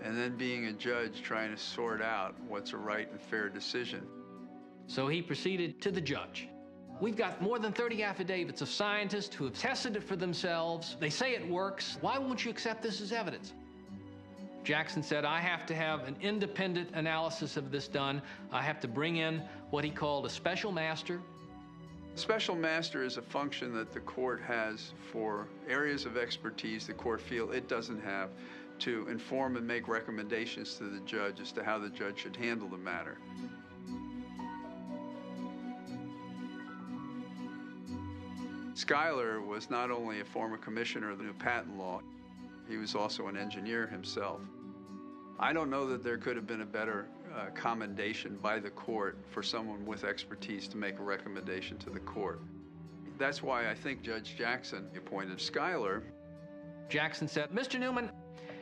and then being a judge trying to sort out what's a right and fair decision? So he proceeded to the judge. We've got more than 30 affidavits of scientists who have tested it for themselves. They say it works. Why won't you accept this as evidence? Jackson said, I have to have an independent analysis of this done. I have to bring in what he called a special master. Special master is a function that the court has for areas of expertise the court feel it doesn't have, to inform and make recommendations to the judge as to how the judge should handle the matter. Schuyler was not only a former commissioner of the new patent law, he was also an engineer himself. I don't know that there could have been a better commendation by the court for someone with expertise to make a recommendation to the court. That's why I think Judge Jackson appointed Schuyler. Jackson said, Mr. Newman,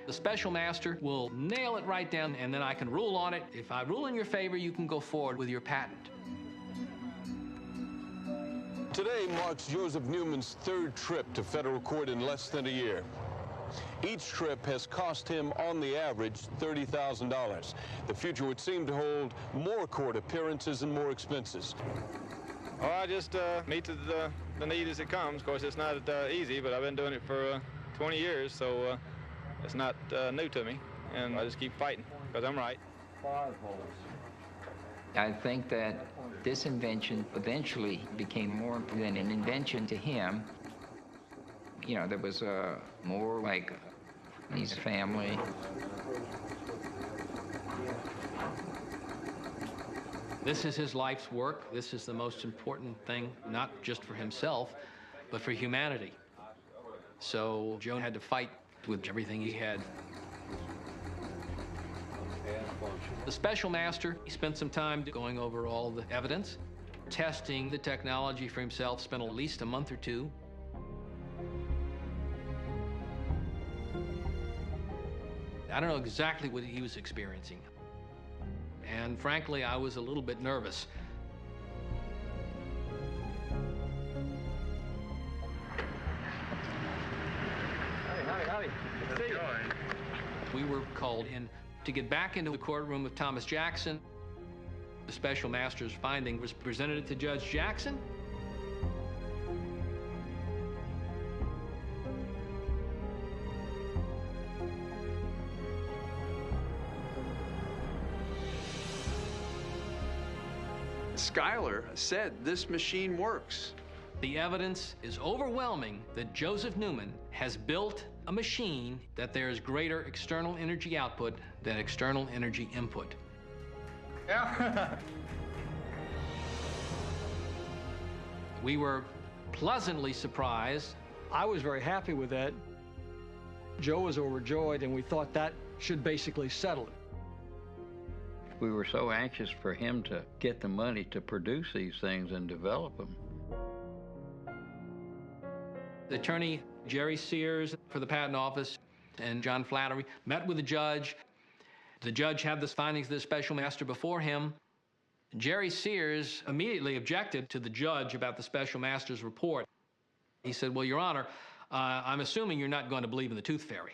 the special master will nail it right down, and then I can rule on it. If I rule in your favor, you can go forward with your patent. Today marks Joseph Newman's third trip to federal court in less than a year. Each trip has cost him, on the average, $30,000. The future would seem to hold more court appearances and more expenses. Oh, I just meet the need as it comes. Of course, it's not easy, but I've been doing it for 20 years, so it's not new to me. And I just keep fighting, because I'm right. I think that this invention eventually became more than an invention to him. You know, there was more like his family. This is his life's work. This is the most important thing, not just for himself, but for humanity. So Joe had to fight with everything he had. The special master, he spent some time going over all the evidence, testing the technology for himself, spent at least a month or two. I don't know exactly what he was experiencing. And frankly, I was a little bit nervous. Howdy. See you. We were called in to get back into the courtroom with Thomas Jackson. The special master's finding was presented to Judge Jackson. Schuyler said this machine works. The evidence is overwhelming that Joseph Newman has built a machine that there is greater external energy output than external energy input. Yeah. We were pleasantly surprised. I was very happy with that. Joe was overjoyed, and we thought that should basically settle it. We were so anxious for him to get the money to produce these things and develop them. The attorney, Jerry Sears, for the Patent Office, and John Flattery met with the judge. The judge had the findings of the special master before him. Jerry Sears immediately objected to the judge about the special master's report. He said, well, Your Honor, I'm assuming you're not going to believe in the tooth fairy.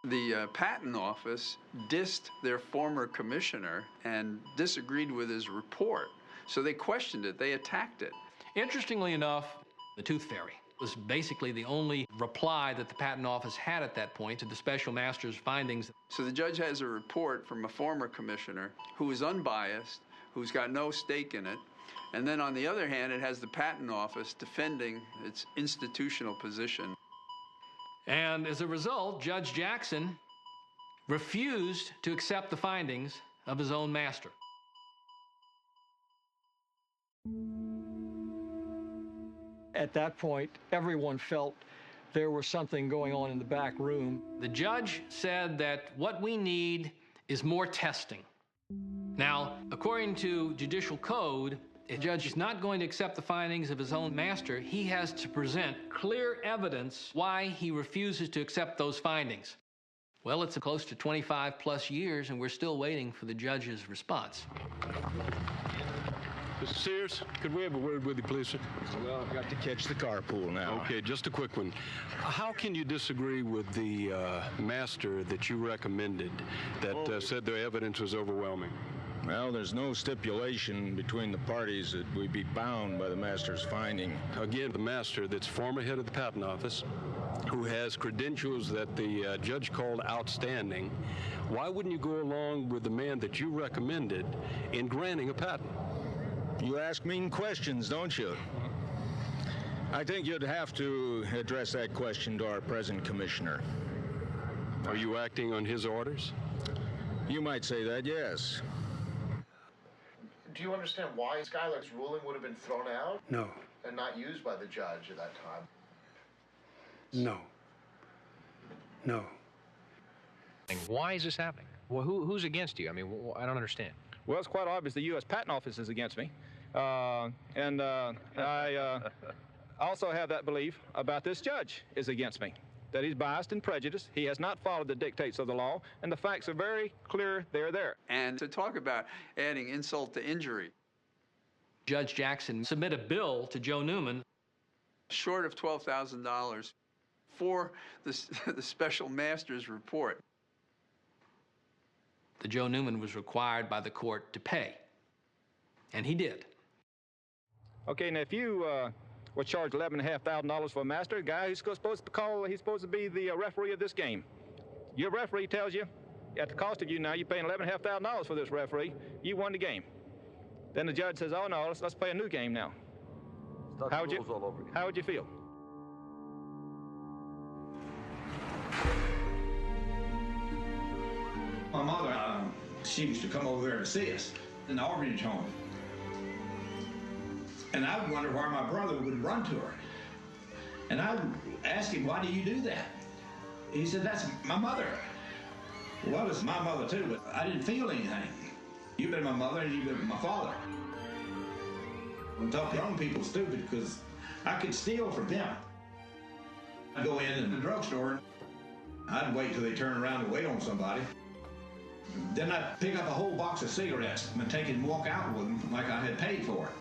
The Patent Office dissed their former commissioner and disagreed with his report. So they questioned it, they attacked it. Interestingly enough, the tooth fairy was basically the only reply that the Patent Office had at that point to the special master's findings. So the judge has a report from a former commissioner who is unbiased, who's got no stake in it, and then on the other hand, it has the Patent Office defending its institutional position. And as a result, Judge Jackson refused to accept the findings of his own master. At that point, everyone felt there was something going on in the back room. The judge said that what we need is more testing. Now, according to judicial code, a judge is not going to accept the findings of his own master. He has to present clear evidence why he refuses to accept those findings. Well, it's close to 25 plus years, and we're still waiting for the judge's response. Mr. Sears, could we have a word with you, please, sir? Well, I've got to catch the carpool now. Okay, just a quick one. How can you disagree with the master that you recommended that said the evidence was overwhelming? Well, there's no stipulation between the parties that we be bound by the master's finding. Again, the master that's former head of the Patent Office, who has credentials that the judge called outstanding, why wouldn't you go along with the man that you recommended in granting a patent? You ask mean questions, don't you? I think you'd have to address that question to our present commissioner. Are you acting on his orders? You might say that, yes. Do you understand why Skylark's ruling would have been thrown out? No. And not used by the judge at that time? No. No. Why is this happening? Well, who's against you? I mean, I don't understand. Well, it's quite obvious the U.S. Patent Office is against me. I also have that belief about this judge is against me, that he's biased and prejudiced. He has not followed the dictates of the law, and the facts are very clear they're there. And to talk about adding insult to injury. Judge Jackson submitted a bill to Joe Newman. Short of $12,000 for the special master's report. The Joe Newman was required by the court to pay, and he did. Okay, now if you were charged $11,500 for a master, a guy who's supposed to be the referee of this game. Your referee tells you, at the cost of you now, you're paying $11,500 for this referee. You won the game. Then the judge says, "Oh no, let's play a new game now." How would you feel? My mother, she used to come over there to see us in the orphanage home. And I would wonder why my brother would run to her. And I would ask him, "Why do you do that?" He said, "That's my mother." Well, it's my mother too, but I didn't feel anything. You've been my mother and you've been my father. I'm talking young people stupid because I could steal from them. I'd go in the drugstore, I'd wait till they turn around and wait on somebody. Then I'd pick up a whole box of cigarettes and take it and walk out with them like I had paid for it.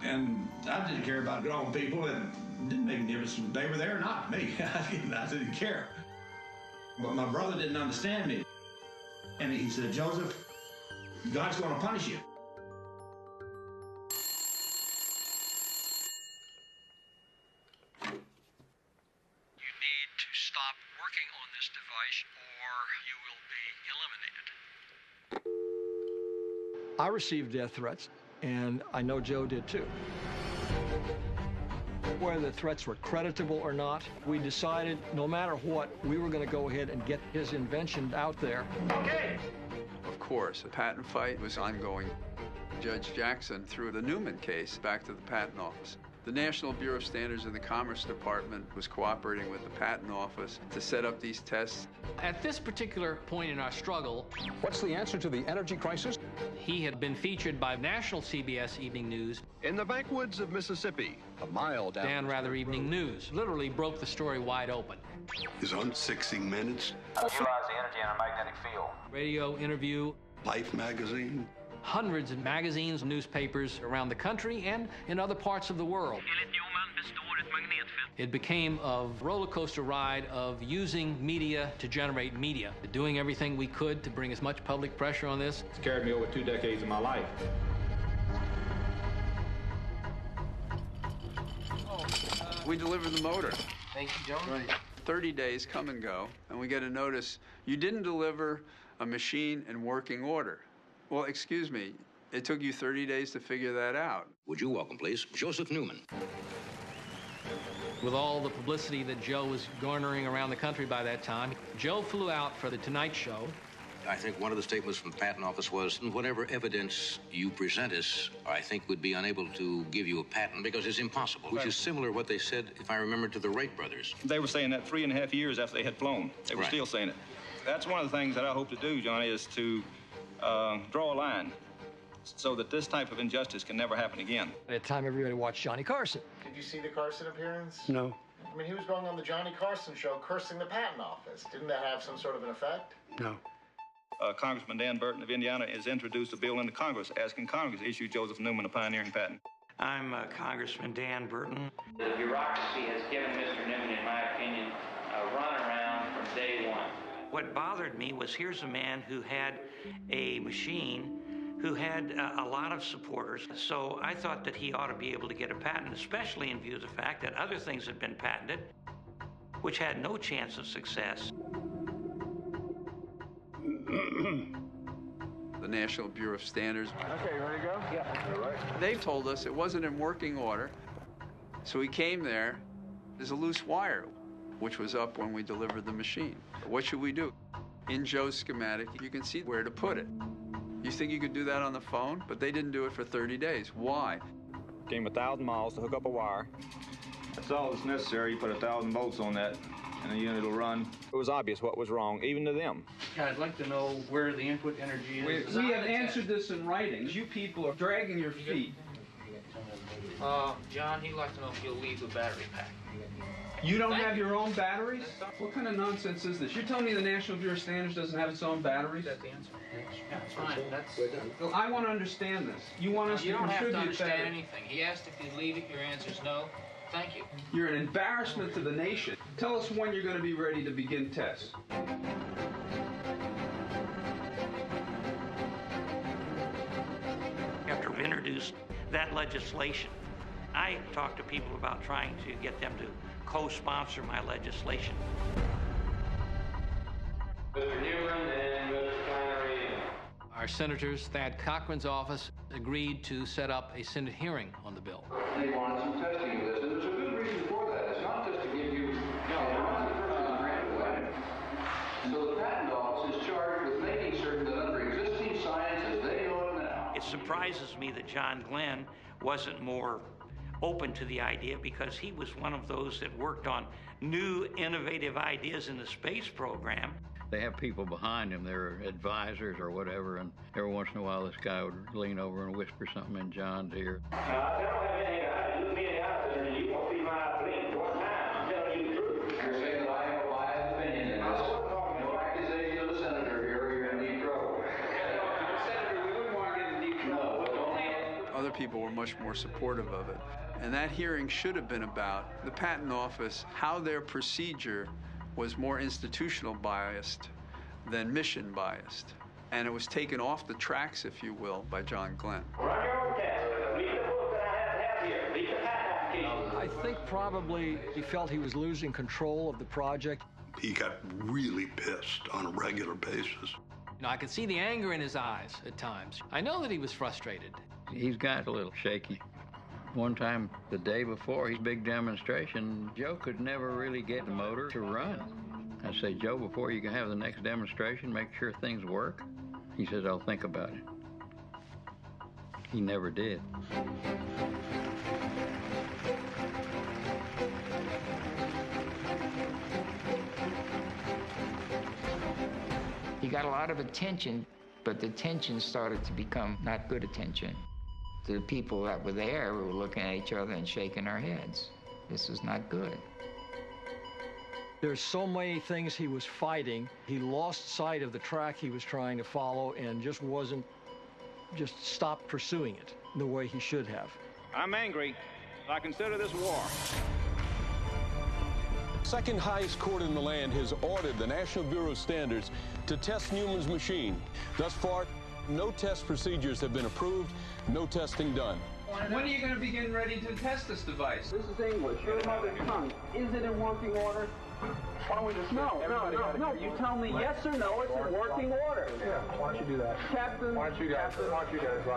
And I didn't care about grown people, and it didn't make a difference if they were there or not to me. I didn't care. But my brother didn't understand me. And he said, "Joseph, God's going to punish you." You need to stop working on this device or you will be eliminated. I received death threats, and I know Joe did too. Whether the threats were creditable or not, we decided no matter what, we were going to go ahead and get his invention out there. Okay. Of course, the patent fight was ongoing. Judge Jackson threw the Newman case back to the Patent Office. The National Bureau of Standards and the Commerce Department was cooperating with the Patent Office to set up these tests. At this particular point in our struggle, what's the answer to the energy crisis? He had been featured by national CBS Evening News. In the backwoods of Mississippi, a mile down Dan Rather Evening News literally broke the story wide open. Is on 60 Minutes. Utilize the energy in a magnetic field. Radio interview. Life magazine. Hundreds of magazines and newspapers around the country and in other parts of the world. It became a roller coaster ride of using media to generate media, doing everything we could to bring as much public pressure on this. It's carried me over 2 decades of my life. We delivered the motor. Thank you, John. Right. 30 days come and go, and we get a notice, you didn't deliver a machine in working order. Well, excuse me, it took you 30 days to figure that out. Would you welcome, please, Joseph Newman. With all the publicity that Joe was garnering around the country by that time, Joe flew out for The Tonight Show I think one of the statements from the Patent Office was, whatever evidence you present us, I think would be unable to give you a patent because it's impossible, which is similar to what they said, if I remember, to the Wright brothers. They were saying that 3.5 years after they had flown. They were still saying it. That's one of the things that I hope to do, Johnny, is to draw a line so that this type of injustice can never happen again. At the time, everybody watched Johnny Carson. Did you see the Carson appearance? No. I mean, he was going on the Johnny Carson show cursing the patent office. Didn't that have some sort of an effect? No. Congressman Dan Burton of Indiana has introduced a bill into Congress asking Congress to issue Joseph Newman a pioneering patent. I'm Congressman Dan Burton. The bureaucracy has given Mr. Newman, in my opinion, a runaround from day one. What bothered me was here's a man who had a machine who had a lot of supporters. So I thought that he ought to be able to get a patent, especially in view of the fact that other things had been patented, which had no chance of success. The National Bureau of Standards. Okay, ready to go? Yeah. All right. They told us it wasn't in working order. So we came there. There's a loose wire, which was up when we delivered the machine. What should we do? In Joe's schematic, you can see where to put it. You think you could do that on the phone? But they didn't do it for 30 days. Why? Came 1,000 miles to hook up a wire. That's all that's necessary. You put 1,000 volts on that, and the unit will run. It was obvious what was wrong, even to them. Yeah, I'd like to know where the input energy is. We have answered this in writing. You people are dragging your feet. John, he'd like to know if you'll leave the battery pack. You don't have your own batteries? What kind of nonsense is this? You're telling me the National Bureau of Standards doesn't have its own batteries? That's the answer. Yeah, it's fine. That's... I want to understand this. You want us to contribute You don't have to understand better. anything. He asked if you'd leave it. Your answer's no. Thank you. You're an embarrassment to the nation. Tell us when you're going to be ready to begin tests. After we introduced that legislation, I talked to people about trying to get them to co-sponsor my legislation. Mr. Newman and Mr. Flannery. Our senators, Thad Cochran's office, agreed to set up a Senate hearing on the bill. They wanted some testing of this, and there's a good reason for that. It's not just to give you, So the Patent Office is charged with making certain that under existing science as they know it now. It surprises me that John Glenn wasn't more open to the idea, because he was one of those that worked on new, innovative ideas in the space program. They have people behind him, their advisors or whatever, and every once in a while this guy would lean over and whisper something in John's ear. I don't have anything to do with me in the office, and you won't see my opinion one time. I'm telling you the truth. You're saying that I have a biased opinion in this. No accusation of the senator here, you're in deep trouble. Senator, we wouldn't want to get in deep trouble. Other people were much more supportive of it. And that hearing should have been about the Patent Office, how their procedure was more institutional biased than mission biased. And it was taken off the tracks, if you will, by John Glenn. Run your own test. Read the book that I have here. Read the patent application. I think probably he felt he was losing control of the project. He got really pissed on a regular basis. You know, I could see the anger in his eyes at times. I know that he was frustrated. He's got a little shaky. One time, the day before his big demonstration, Joe could never really get the motor to run. I say, Joe, before you can have the next demonstration, make sure things work. He says, I'll think about it. He never did. He got a lot of attention, but the attention started to become not good attention. The people that were there were looking at each other and shaking our heads. This was not good. There's so many things he was fighting. He lost sight of the track he was trying to follow and just stopped pursuing it the way he should have. I'm angry. I consider this war. Second highest court in the land has ordered the National Bureau of Standards to test Newman's machine. Thus far, no test procedures have been approved, no testing done. When are you going to begin ready to test this device? This is English. Your mother tongue. Is it in working order? Why don't we just no. You tell me yes or no, it's in working order. Yeah, why don't you do that? Captain, Why don't you guys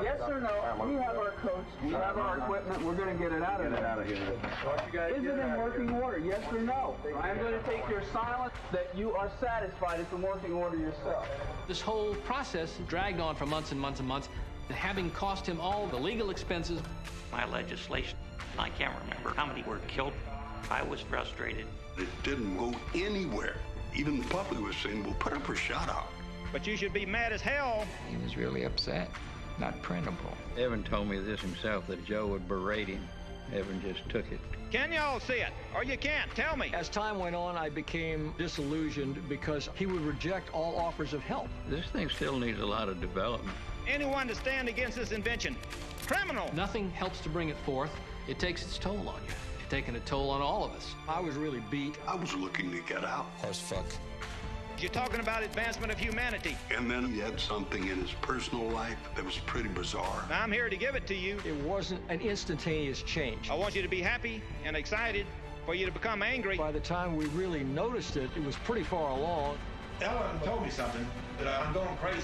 yes or no, we have our coats, we have our equipment, we're going to get it out of here. Why don't you guys Is it in working order, yes or no? I am going to take your silence that you are satisfied it's in working order yourself. This whole process dragged on for months and months and months, having cost him all the legal expenses. My legislation, I can't remember how many were killed. I was frustrated. It didn't go anywhere. Even the public was saying, well, put up or shut up. But you should be mad as hell. He was really upset. Not printable. Evan told me this himself, that Joe would berate him. Evan just took it. Can y'all see it? Or you can't? Tell me. As time went on, I became disillusioned because he would reject all offers of help. This thing still needs a lot of development. Anyone to stand against this invention, criminal. Nothing helps to bring it forth. It takes its toll on you. It's taken a toll on all of us. I was really beat. I was looking to get out. Horse fuck. You're talking about advancement of humanity. And then he had something in his personal life that was pretty bizarre. I'm here to give it to you. It wasn't an instantaneous change. I want you to be happy and excited for you to become angry. By the time we really noticed it, it was pretty far along. Ellen told me something that I'm going crazy.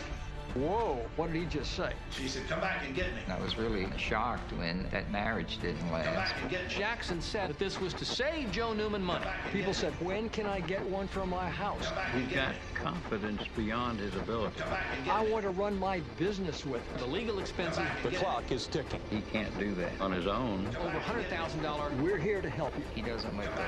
Whoa, what did he just say? She said, come back and get me. I was really shocked when that marriage didn't Come last. back and get me. Jackson said that this was to save Joe Newman money. People said, when can I get one from my house? He's got confidence beyond his ability. I want to run my business with it. The legal expenses. The clock is ticking. He can't do that on his own. Over $100,000. We're here to help you. He doesn't let go.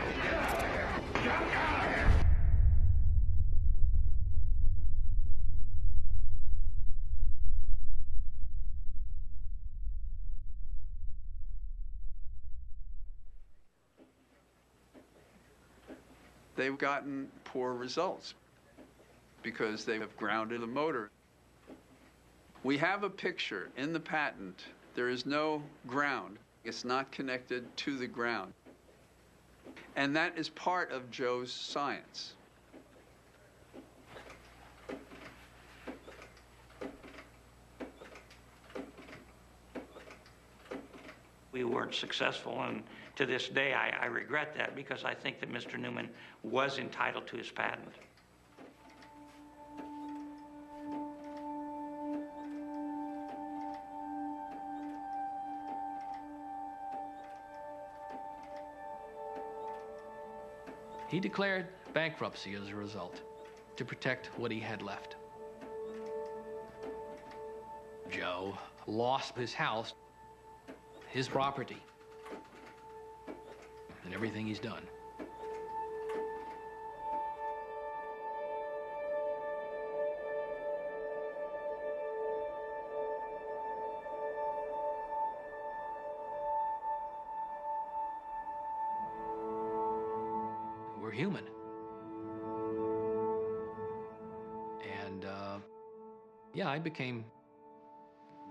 They've gotten poor results because they have grounded the motor. We have a picture in the patent. There is no ground. It's not connected to the ground. And that is part of Joe's science. We weren't successful, and to this day, I regret that because I think that Mr. Newman was entitled to his patent. He declared bankruptcy as a result to protect what he had left. Joe lost his house, his property, and everything he's done. We're human. And yeah, I became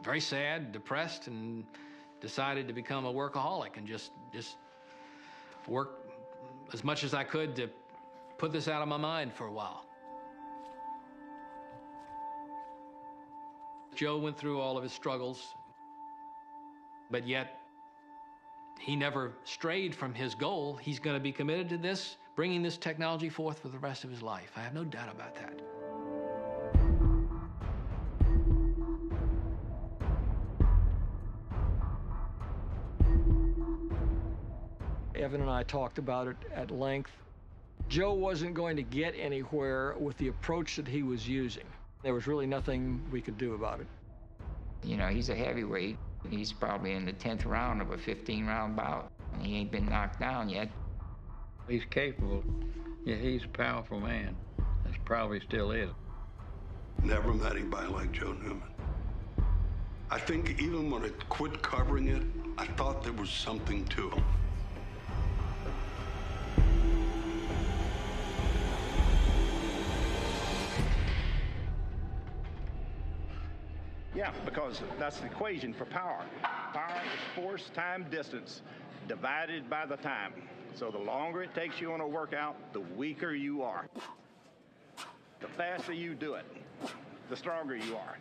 very sad, depressed, and decided to become a workaholic and just work as much as I could to put this out of my mind for a while. Joe went through all of his struggles, but yet he never strayed from his goal. He's going to be committed to this, bringing this technology forth for the rest of his life. I have no doubt about that. Evan and I talked about it at length. Joe wasn't going to get anywhere with the approach that he was using. There was really nothing we could do about it. You know, he's a heavyweight. He's probably in the 10th round of a 15-round bout. He ain't been knocked down yet. He's capable. Yeah, he's a powerful man. That's probably still is. Never met anybody like Joe Newman. I think even when I quit covering it, I thought there was something to him. Yeah, because that's the equation for power. Power is force times distance divided by the time. So the longer it takes you on a workout, the weaker you are. The faster you do it, the stronger you are.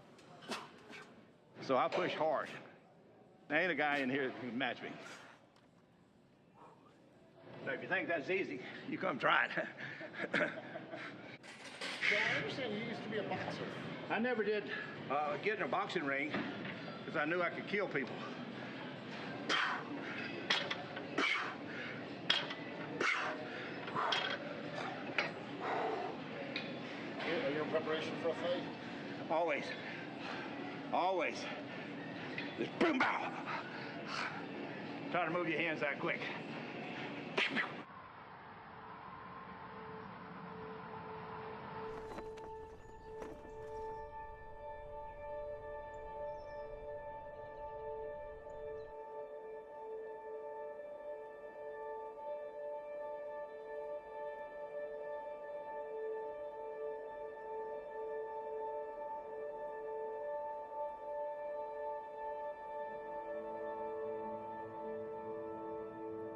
So I push hard. There ain't a guy in here who can match me. So if you think that's easy, you come try it. So I understand you used to be a boxer. I never did get in a boxing ring because I knew I could kill people. Are you in preparation for a fight? Always. Always. Just boom, bow. Try to move your hands that quick.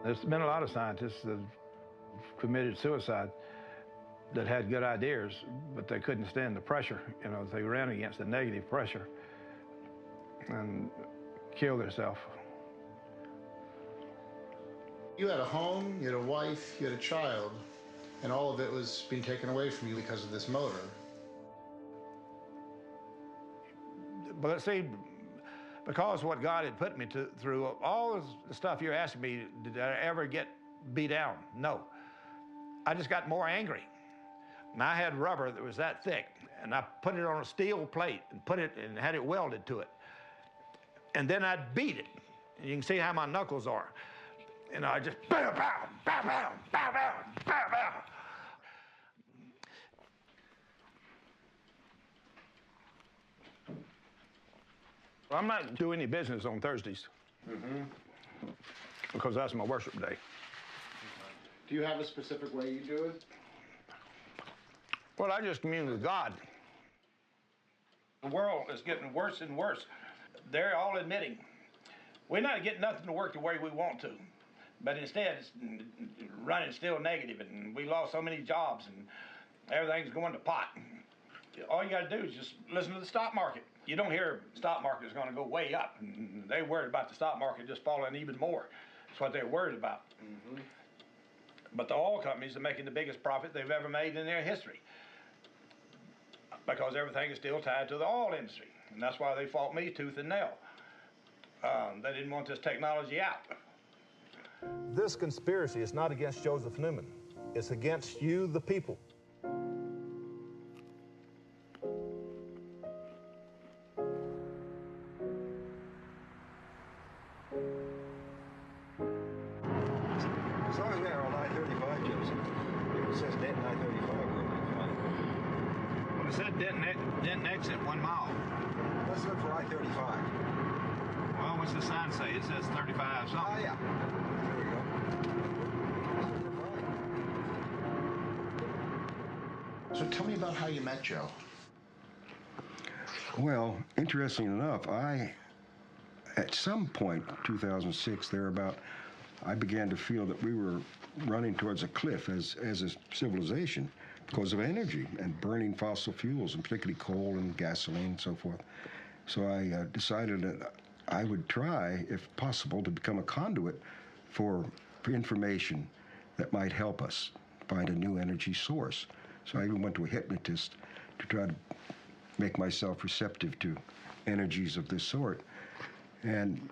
There's been a lot of scientists that have committed suicide that had good ideas, but they couldn't stand the pressure. You know, they ran against the negative pressure and killed themselves. You had a home, you had a wife, you had a child, and all of it was being taken away from you because of this motor. But let's see, because what God had put me through, all the stuff you're asking me, did I ever get beat down? No. I just got more angry. And I had rubber that was that thick, and I put it on a steel plate and put it and had it welded to it. And then I'd beat it. And you can see how my knuckles are. And I just bow, bow, bow, bow, bow, bow, bow, bow. I'm not doing any business on Thursdays because that's my worship day. Do you have a specific way you do it? Well, I just commune with God. The world is getting worse and worse. They're all admitting we're not getting nothing to work the way we want to, but instead it's running still negative, and we lost so many jobs, and everything's going to pot. All you got to do is just listen to the stock market. You don't hear the stock market is going to go way up. They're worried about the stock market just falling even more. That's what they're worried about. But the oil companies are making the biggest profit they've ever made in their history because everything is still tied to the oil industry. And that's why they fought me tooth and nail. They didn't want this technology out. This conspiracy is not against Joseph Newman. It's against you, the people. As long as we're on I-35, Joseph, if it says Denton I-35, we'll be fine. Well, it said Denton exit 1 mile. Let's look for I-35. Well, what's the sign say? It says 35 something. Oh, yeah. There we go. So tell me about how you met Joe. Well, interesting enough, at some point, 2006, I began to feel that we were running towards a cliff as a civilization because of energy and burning fossil fuels, and particularly coal and gasoline and so forth. So I decided that I would try, if possible, to become a conduit for information that might help us find a new energy source. So I even went to a hypnotist to try to make myself receptive to energies of this sort. And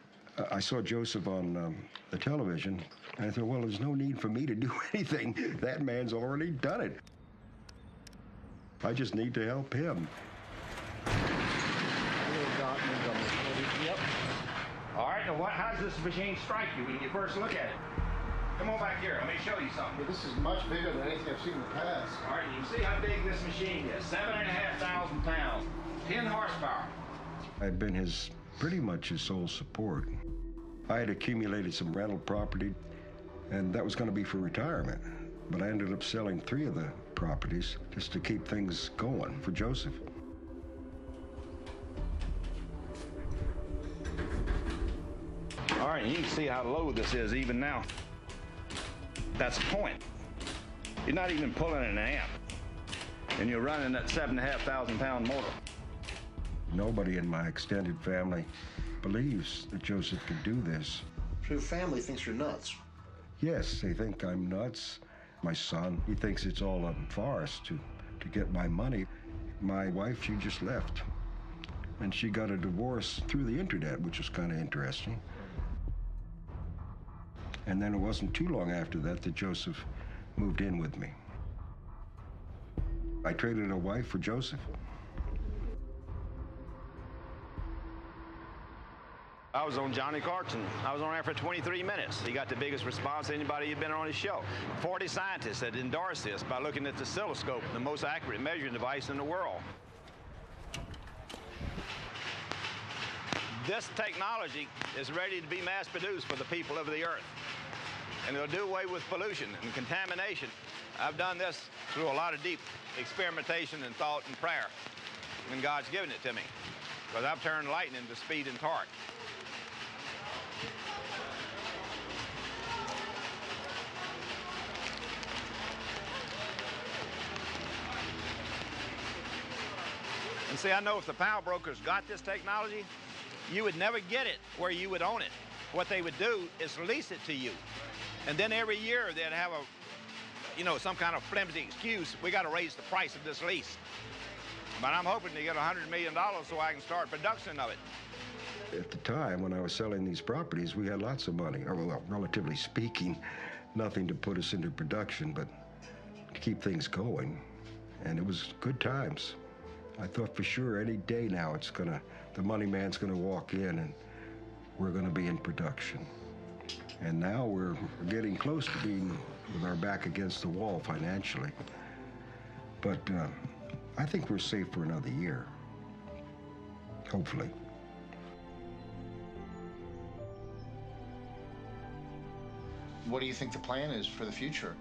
I saw Joseph on the television, and I thought, well, there's no need for me to do anything. That man's already done it. I just need to help him. Yep. All right, now how does this machine strike you when you first look at it? Come on back here, let me show you something. Well, this is much bigger than anything I've seen in the past. All right, you can see how big this machine is. 7,500 pounds, 10 horsepower. I'd been pretty much his sole support. I had accumulated some rental property, and that was going to be for retirement. But I ended up selling 3 of the properties just to keep things going for Joseph. All right, you can see how low this is even now. That's a point. You're not even pulling an amp, and you're running that 7,500 pound motor. Nobody in my extended family believes that Joseph can do this. So your family thinks you're nuts. Yes, they think I'm nuts. My son, he thinks it's all a farce to get my money. My wife, she just left. And she got a divorce through the internet, which was kind of interesting. And then it wasn't too long after that that Joseph moved in with me. I traded a wife for Joseph. I was on Johnny Carson. I was on there for 23 minutes. He got the biggest response anybody who'd been on his show. 40 scientists had endorsed this by looking at the oscilloscope, the most accurate measuring device in the world. This technology is ready to be mass-produced for the people of the earth. And it'll do away with pollution and contamination. I've done this through a lot of deep experimentation and thought and prayer when God's given it to me, because I've turned lightning to speed and torque. And see, I know if the power brokers got this technology, you would never get it where you would own it. What they would do is lease it to you. And then every year they'd have some kind of flimsy excuse. We got to raise the price of this lease. But I'm hoping to get $100 million so I can start production of it. At the time when I was selling these properties, we had lots of money, or well, relatively speaking, nothing to put us into production, but to keep things going. And it was good times. I thought for sure any day now the money man's gonna walk in and we're gonna be in production. And now we're getting close to being with our back against the wall financially. But I think we're safe for another year, hopefully. What do you think the plan is for the future?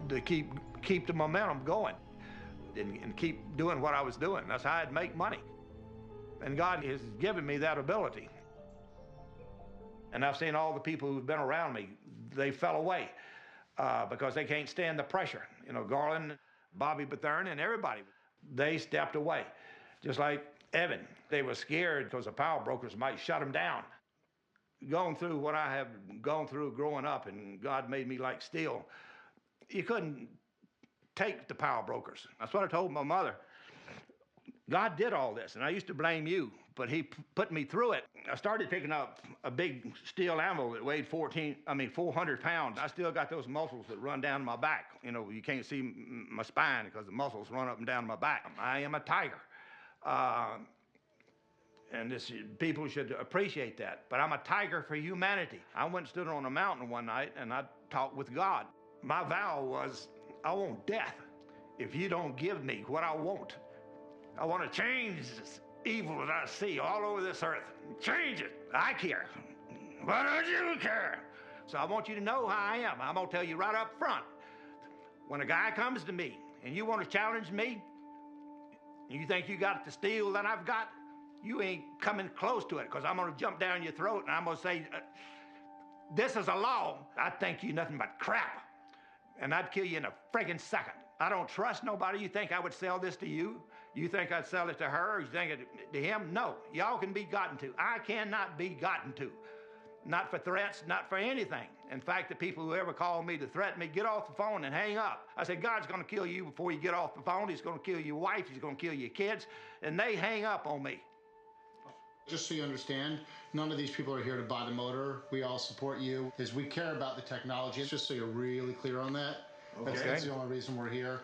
To keep the momentum going and keep doing what I was doing. That's how I'd make money. And God has given me that ability. And I've seen all the people who've been around me, they fell away because they can't stand the pressure. You know, Garland, Bobby Bethune, and everybody, they stepped away. Just like Evan, they were scared because the power brokers might shut them down. Going through what I have gone through growing up, and God made me like steel, you couldn't take the power brokers. That's what I told my mother. God did all this, and I used to blame you, but he put me through it. I started picking up a big steel anvil that weighed 400 pounds. I still got those muscles that run down my back. You know, you can't see my spine because the muscles run up and down my back. I am a tiger. And people should appreciate that. But I'm a tiger for humanity. I went and stood on a mountain one night, and I talked with God. My vow was, I want death if you don't give me what I want. I want to change this evil that I see all over this earth. Change it. I care. Why don't you care? So I want you to know how I am. I'm going to tell you right up front. When a guy comes to me and you want to challenge me, and you think you got the steel that I've got, you ain't coming close to it, because I'm going to jump down your throat and I'm going to say, this is a law. I think you nothing but crap. And I'd kill you in a friggin' second. I don't trust nobody. You think I would sell this to you? You think I'd sell it to her? Or you think it to him? No. Y'all can be gotten to. I cannot be gotten to. Not for threats, not for anything. In fact, the people who ever call me to threaten me, get off the phone and hang up. I said, God's going to kill you before you get off the phone. He's going to kill your wife. He's going to kill your kids. And they hang up on me. Just so you understand, none of these people are here to buy the motor. We all support you, because we care about the technology. It's just so you're really clear on that. Okay. That's the only reason we're here.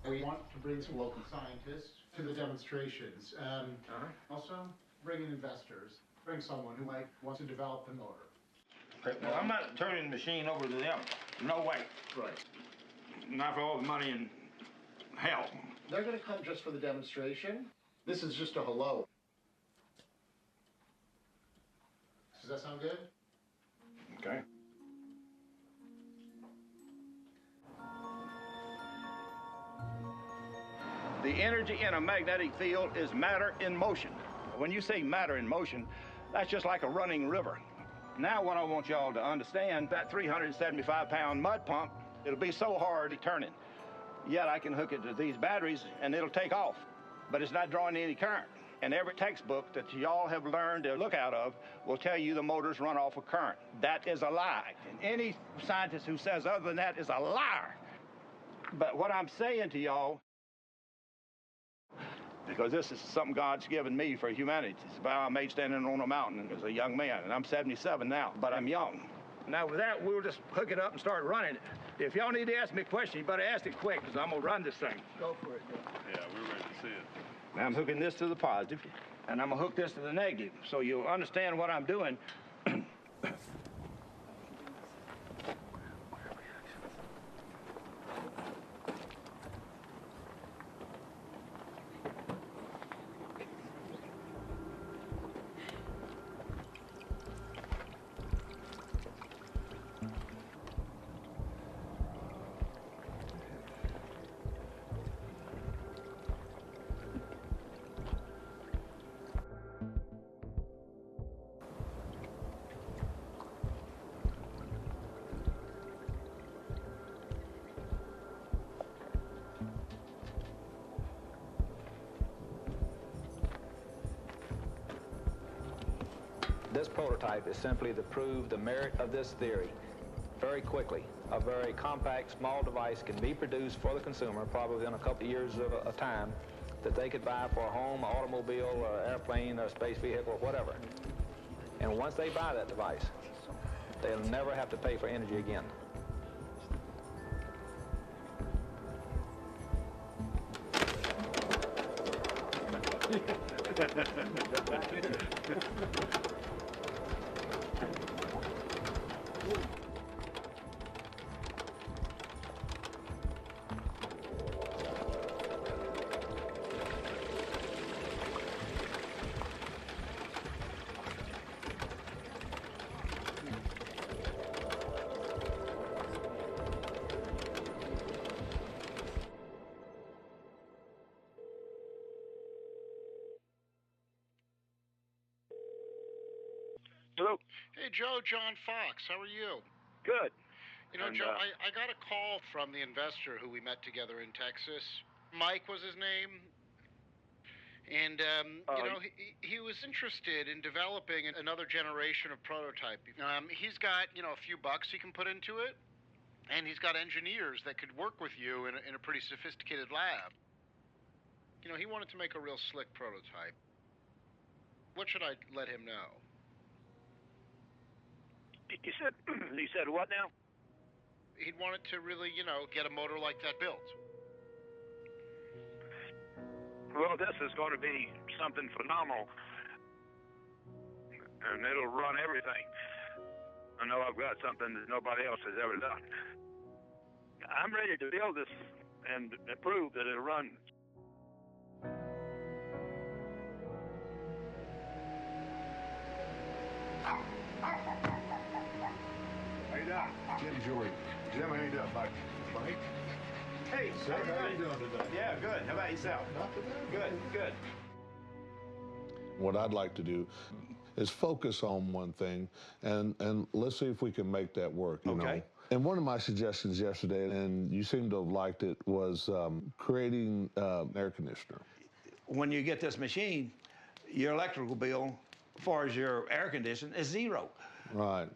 We want to bring some local scientists to the demonstrations. Also, bring in investors. Bring someone who might want to develop the motor. Okay, well, I'm not turning the machine over to them. No way. Right. Not for all the money in hell. They're going to come just for the demonstration. This is just a hello. Does that sound good? Okay. The energy in a magnetic field is matter in motion. When you say matter in motion, that's just like a running river. Now what I want y'all to understand, that 375-pound mud pump, it'll be so hard turning. Yet I can hook it to these batteries and it'll take off, but it's not drawing any current. And every textbook that y'all have learned to look out of will tell you the motors run off of current. That is a lie. And any scientist who says other than that is a liar. But what I'm saying to y'all, because this is something God's given me for humanity. It's a vow I made standing on a mountain as a young man, and I'm 77 now, but I'm young. Now with that, we'll just hook it up and start running it. If y'all need to ask me a question, you better ask it quick, because I'm gonna run this thing. Go for it, Joe. Yeah, we're ready to see it. Now I'm hooking this to the positive, and I'm gonna hook this to the negative, so you'll understand what I'm doing. This prototype is simply to prove the merit of this theory. Very quickly, a very compact, small device can be produced for the consumer, probably in a couple of years of a time, that they could buy for a home, automobile, airplane, or space vehicle, or whatever. And once they buy that device, they'll never have to pay for energy again. Hello. Hey, Joe, John Fox. How are you? Good. You know, Joe, I got a call from the investor who we met together in Texas. Mike was his name. And, you know, he was interested in developing another generation of prototype. He's got, you know, a few bucks he can put into it. And he's got engineers that could work with you in a pretty sophisticated lab. You know, he wanted to make a real slick prototype. What should I let him know? He said what now? He'd wanted to really, you know, get a motor like that built. Well, this is going to be something phenomenal. And it'll run everything. I know I've got something that nobody else has ever done. I'm ready to build this and prove that it'll run. How you doing? Jim Jory. Jim, how you doing, Mike? Mike? Hey, Sir, how you doing today? Yeah, good. How about yourself? Not too bad. Good, good. What I'd like to do is focus on one thing, and let's see if we can make that work, you know. And one of my suggestions yesterday, and you seem to have liked it, was creating an air conditioner. When you get this machine, your electrical bill, as far as your air conditioning, is zero. Right.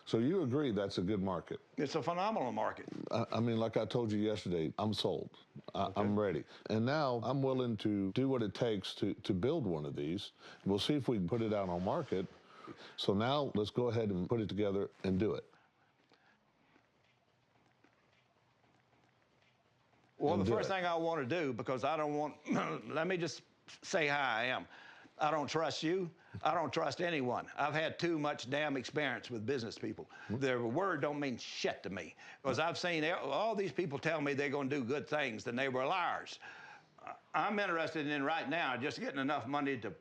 So you agree that's a good market? It's a phenomenal market. I mean, like I told you yesterday, I'm sold. I'm ready. And now I'm willing to do what it takes to build one of these. We'll see if we can put it out on market. So now let's go ahead and put it together and do it. Well, the first thing I want to do, because I don't want, let me just say how I am. I don't trust you. I don't trust anyone. I've had too much damn experience with business people. Their word don't mean shit to me. Because I've seen all these people tell me they're going to do good things, and they were liars. I'm interested in right now just getting enough money to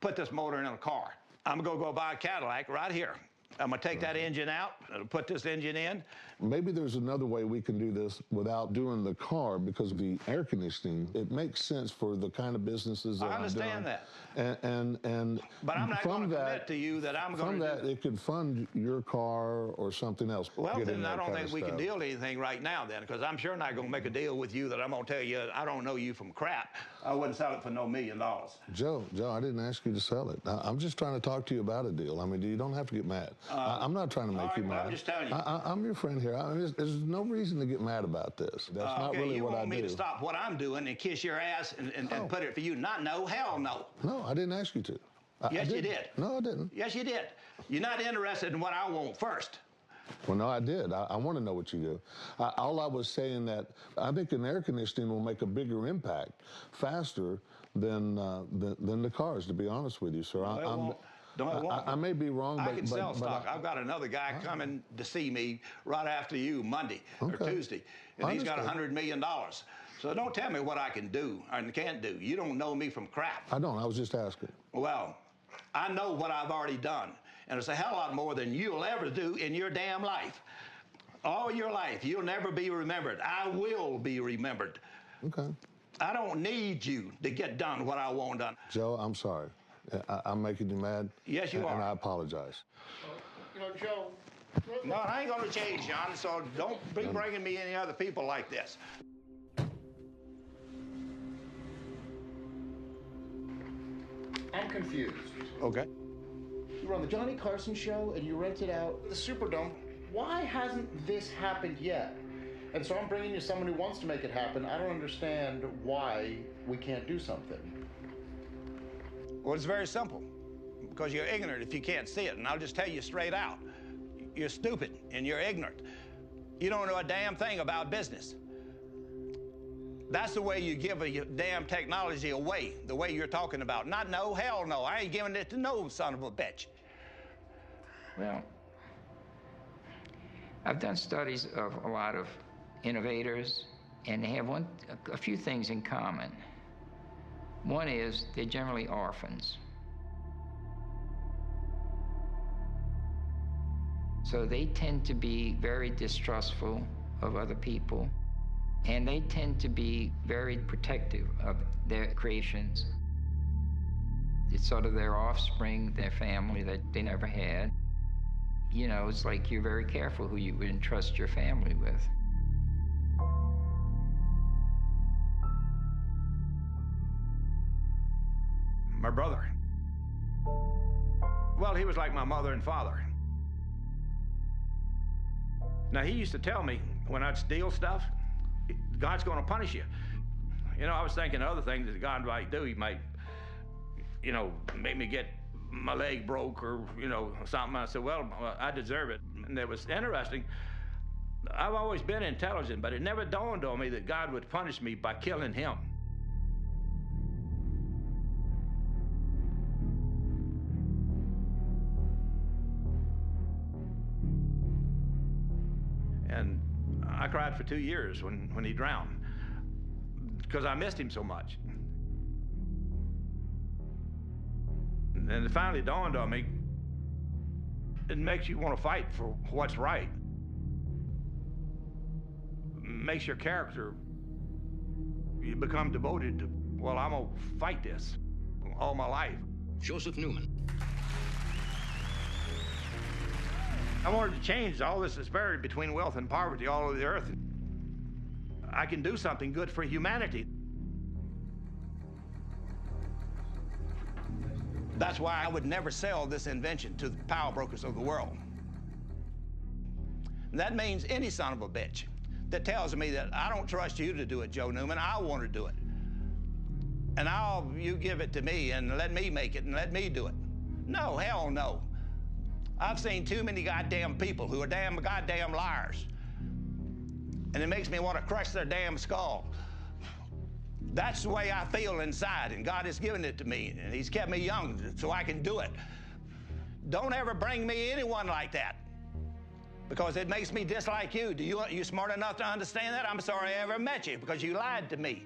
put this motor in a car. I'm going to go buy a Cadillac right here. I'm going to take that engine out, put this engine in. Maybe there's another way we can do this without doing the car, because of the air conditioning. It makes sense for the kind of businesses that I understand I'm that. And but I'm not going to commit to you that I'm going to From that, it could fund your car or something else. Well, then I don't think we can deal anything right now then, because I'm sure not going to make a deal with you that I'm going to tell you I don't know you from crap. I wouldn't sell it for no $1 million. Joe, I didn't ask you to sell it. I'm just trying to talk to you about a deal. I mean, you don't have to get mad. I'm not trying to make you mad. I'm just telling you. I'm your friend here. I mean, there's no reason to get mad about this. That's not really what I do. You want me to stop what I'm doing and kiss your ass and put it for you? Not no, hell no. No, I didn't ask you to. Yes, you did. No, I didn't. Yes, you did. You're not interested in what I want first. Well, no, I did. I want to know what you do. All I was saying that I think an air conditioning will make a bigger impact faster than the cars, to be honest with you, sir. I may be wrong, but... I can sell stock. I've got another guy coming to see me right after you Monday or Tuesday, and he's got $100 million. So don't tell me what I can do and can't do. You don't know me from crap. I don't. I was just asking. Well, I know what I've already done, and it's a hell of a lot more than you'll ever do in your damn life. All your life, you'll never be remembered. I will be remembered. Okay. I don't need you to get done what I want done. Joe, I'm sorry. I'm making you mad. Yes, you are. And I apologize. You know, Joe... No, I ain't going to change, John, so don't be bringing me any other people like this. I'm confused. Okay. You were on the Johnny Carson show and you rented out the Superdome. Why hasn't this happened yet? And so I'm bringing you someone who wants to make it happen. I don't understand why we can't do something. Well, it's very simple. Because you're ignorant if you can't see it. And I'll just tell you straight out. You're stupid and you're ignorant. You don't know a damn thing about business. That's the way you give a damn technology away, the way you're talking about. Not no, hell no. I ain't giving it to no son of a bitch. Well, I've done studies of a lot of innovators, and they have a few things in common. One is they're generally orphans. So they tend to be very distrustful of other people, and they tend to be very protective of their creations. It's sort of their offspring, their family that they never had. You know, it's like you're very careful who you would entrust your family with. My brother. Well, he was like my mother and father. Now, he used to tell me when I'd steal stuff, God's going to punish you. You know, I was thinking of other things that God might do. He might, you know, make me get my leg broke or, you know, something. I said, well, I deserve it. And it was interesting. I've always been intelligent, but it never dawned on me that God would punish me by killing him. And I cried for 2 years when he drowned because I missed him so much. And it finally dawned on me, it makes you want to fight for what's right. It makes your character, you become devoted to, well, I'm going to fight this all my life. Joseph Newman. I wanted to change all this disparity between wealth and poverty all over the earth. I can do something good for humanity. That's why I would never sell this invention to the power brokers of the world. And that means any son of a bitch that tells me that I don't trust you to do it, Joe Newman, I want to do it. And you give it to me and let me make it and let me do it. No, hell no. I've seen too many goddamn people who are damn goddamn liars. And it makes me want to crush their damn skull. That's the way I feel inside, and God has given it to me, and he's kept me young so I can do it. Don't ever bring me anyone like that, because it makes me dislike you. You smart enough to understand that? I'm sorry I ever met you, because you lied to me.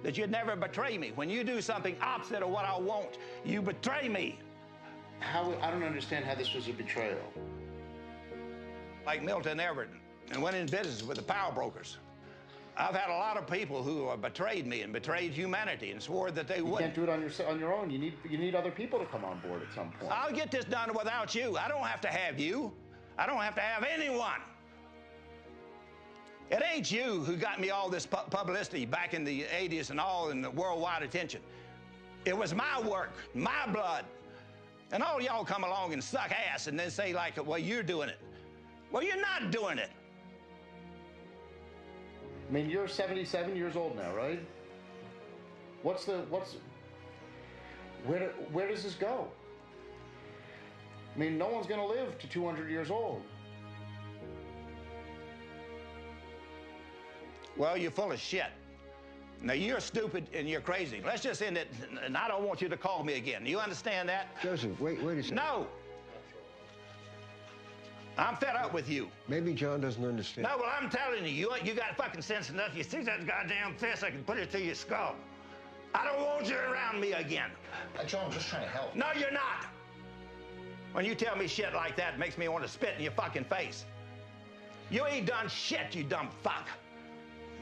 that you'd never betray me. When you do something opposite of what I want, you betray me. I don't understand how this was a betrayal. Like Milton Everett, and went in business with the power brokers. I've had a lot of people who betrayed me and betrayed humanity and swore that they wouldn't. You can't do it on your own. You need other people to come on board at some point. I'll get this done without you. I don't have to have you. I don't have to have anyone. It ain't you who got me all this publicity back in the 80s and all in the worldwide attention. It was my work, my blood. And all y'all come along and suck ass and then say like, well, you're doing it. Well, you're not doing it. I mean, you're 77 years old now, right? Where does this go? I mean, no one's gonna live to 200 years old. Well, you're full of shit. Now, you're stupid and you're crazy. Let's just end it, and I don't want you to call me again. You understand that? Joseph, wait a second. No! I'm fed up with you. Maybe John doesn't understand. No, well, I'm telling you, you got fucking sense enough. You see that goddamn fist, I can put it through your skull. I don't want you around me again. John, I'm just trying to help. No, you're not. When you tell me shit like that, it makes me want to spit in your fucking face. You ain't done shit, you dumb fuck.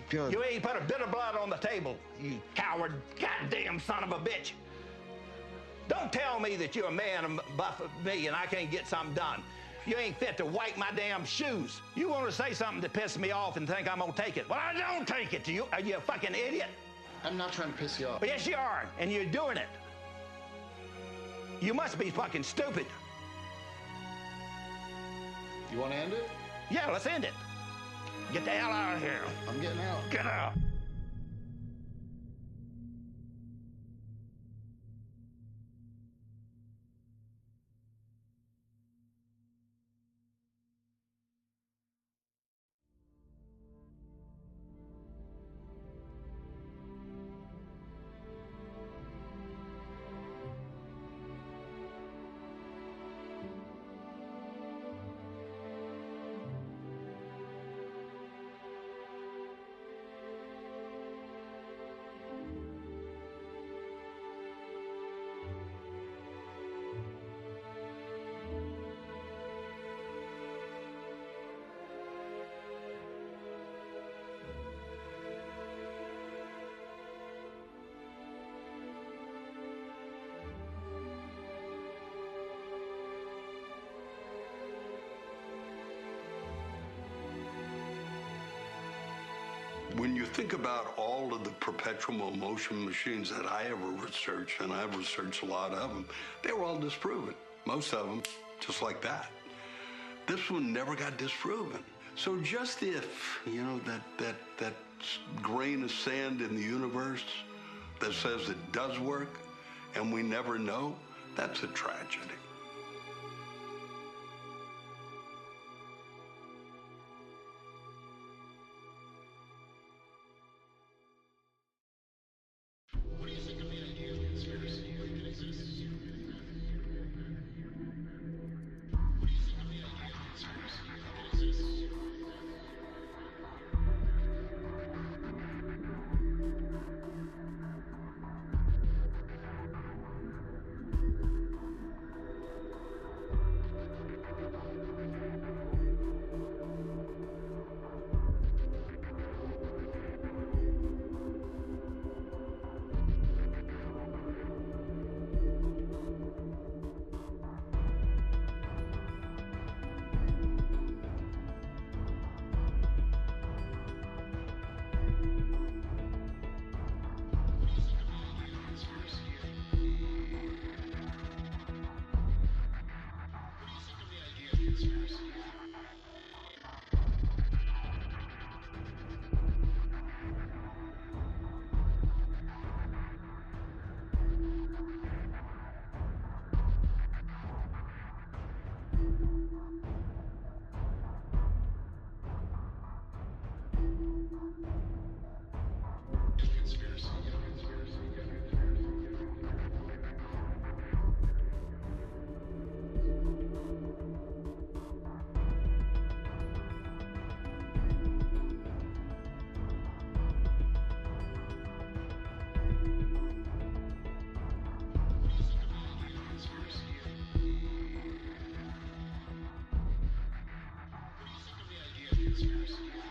John. You ain't put a bit of blood on the table, you coward, goddamn son of a bitch. Don't tell me that you're a man above me and I can't get something done. You ain't fit to wipe my damn shoes. You want to say something to piss me off and think I'm gonna take it. Well, I don't take it to you. Are you a fucking idiot? I'm not trying to piss you off. Well, yes, you are, and you're doing it. You must be fucking stupid. You want to end it? Yeah, let's end it. Get the hell out of here. I'm getting out. Get out. When you think about all of the perpetual motion machines that I ever researched, and I've researched a lot of them, they were all disproven. Most of them, just like that. This one never got disproven. So just if, you know, that grain of sand in the universe that says it does work and we never know, that's a tragedy. conspiracy.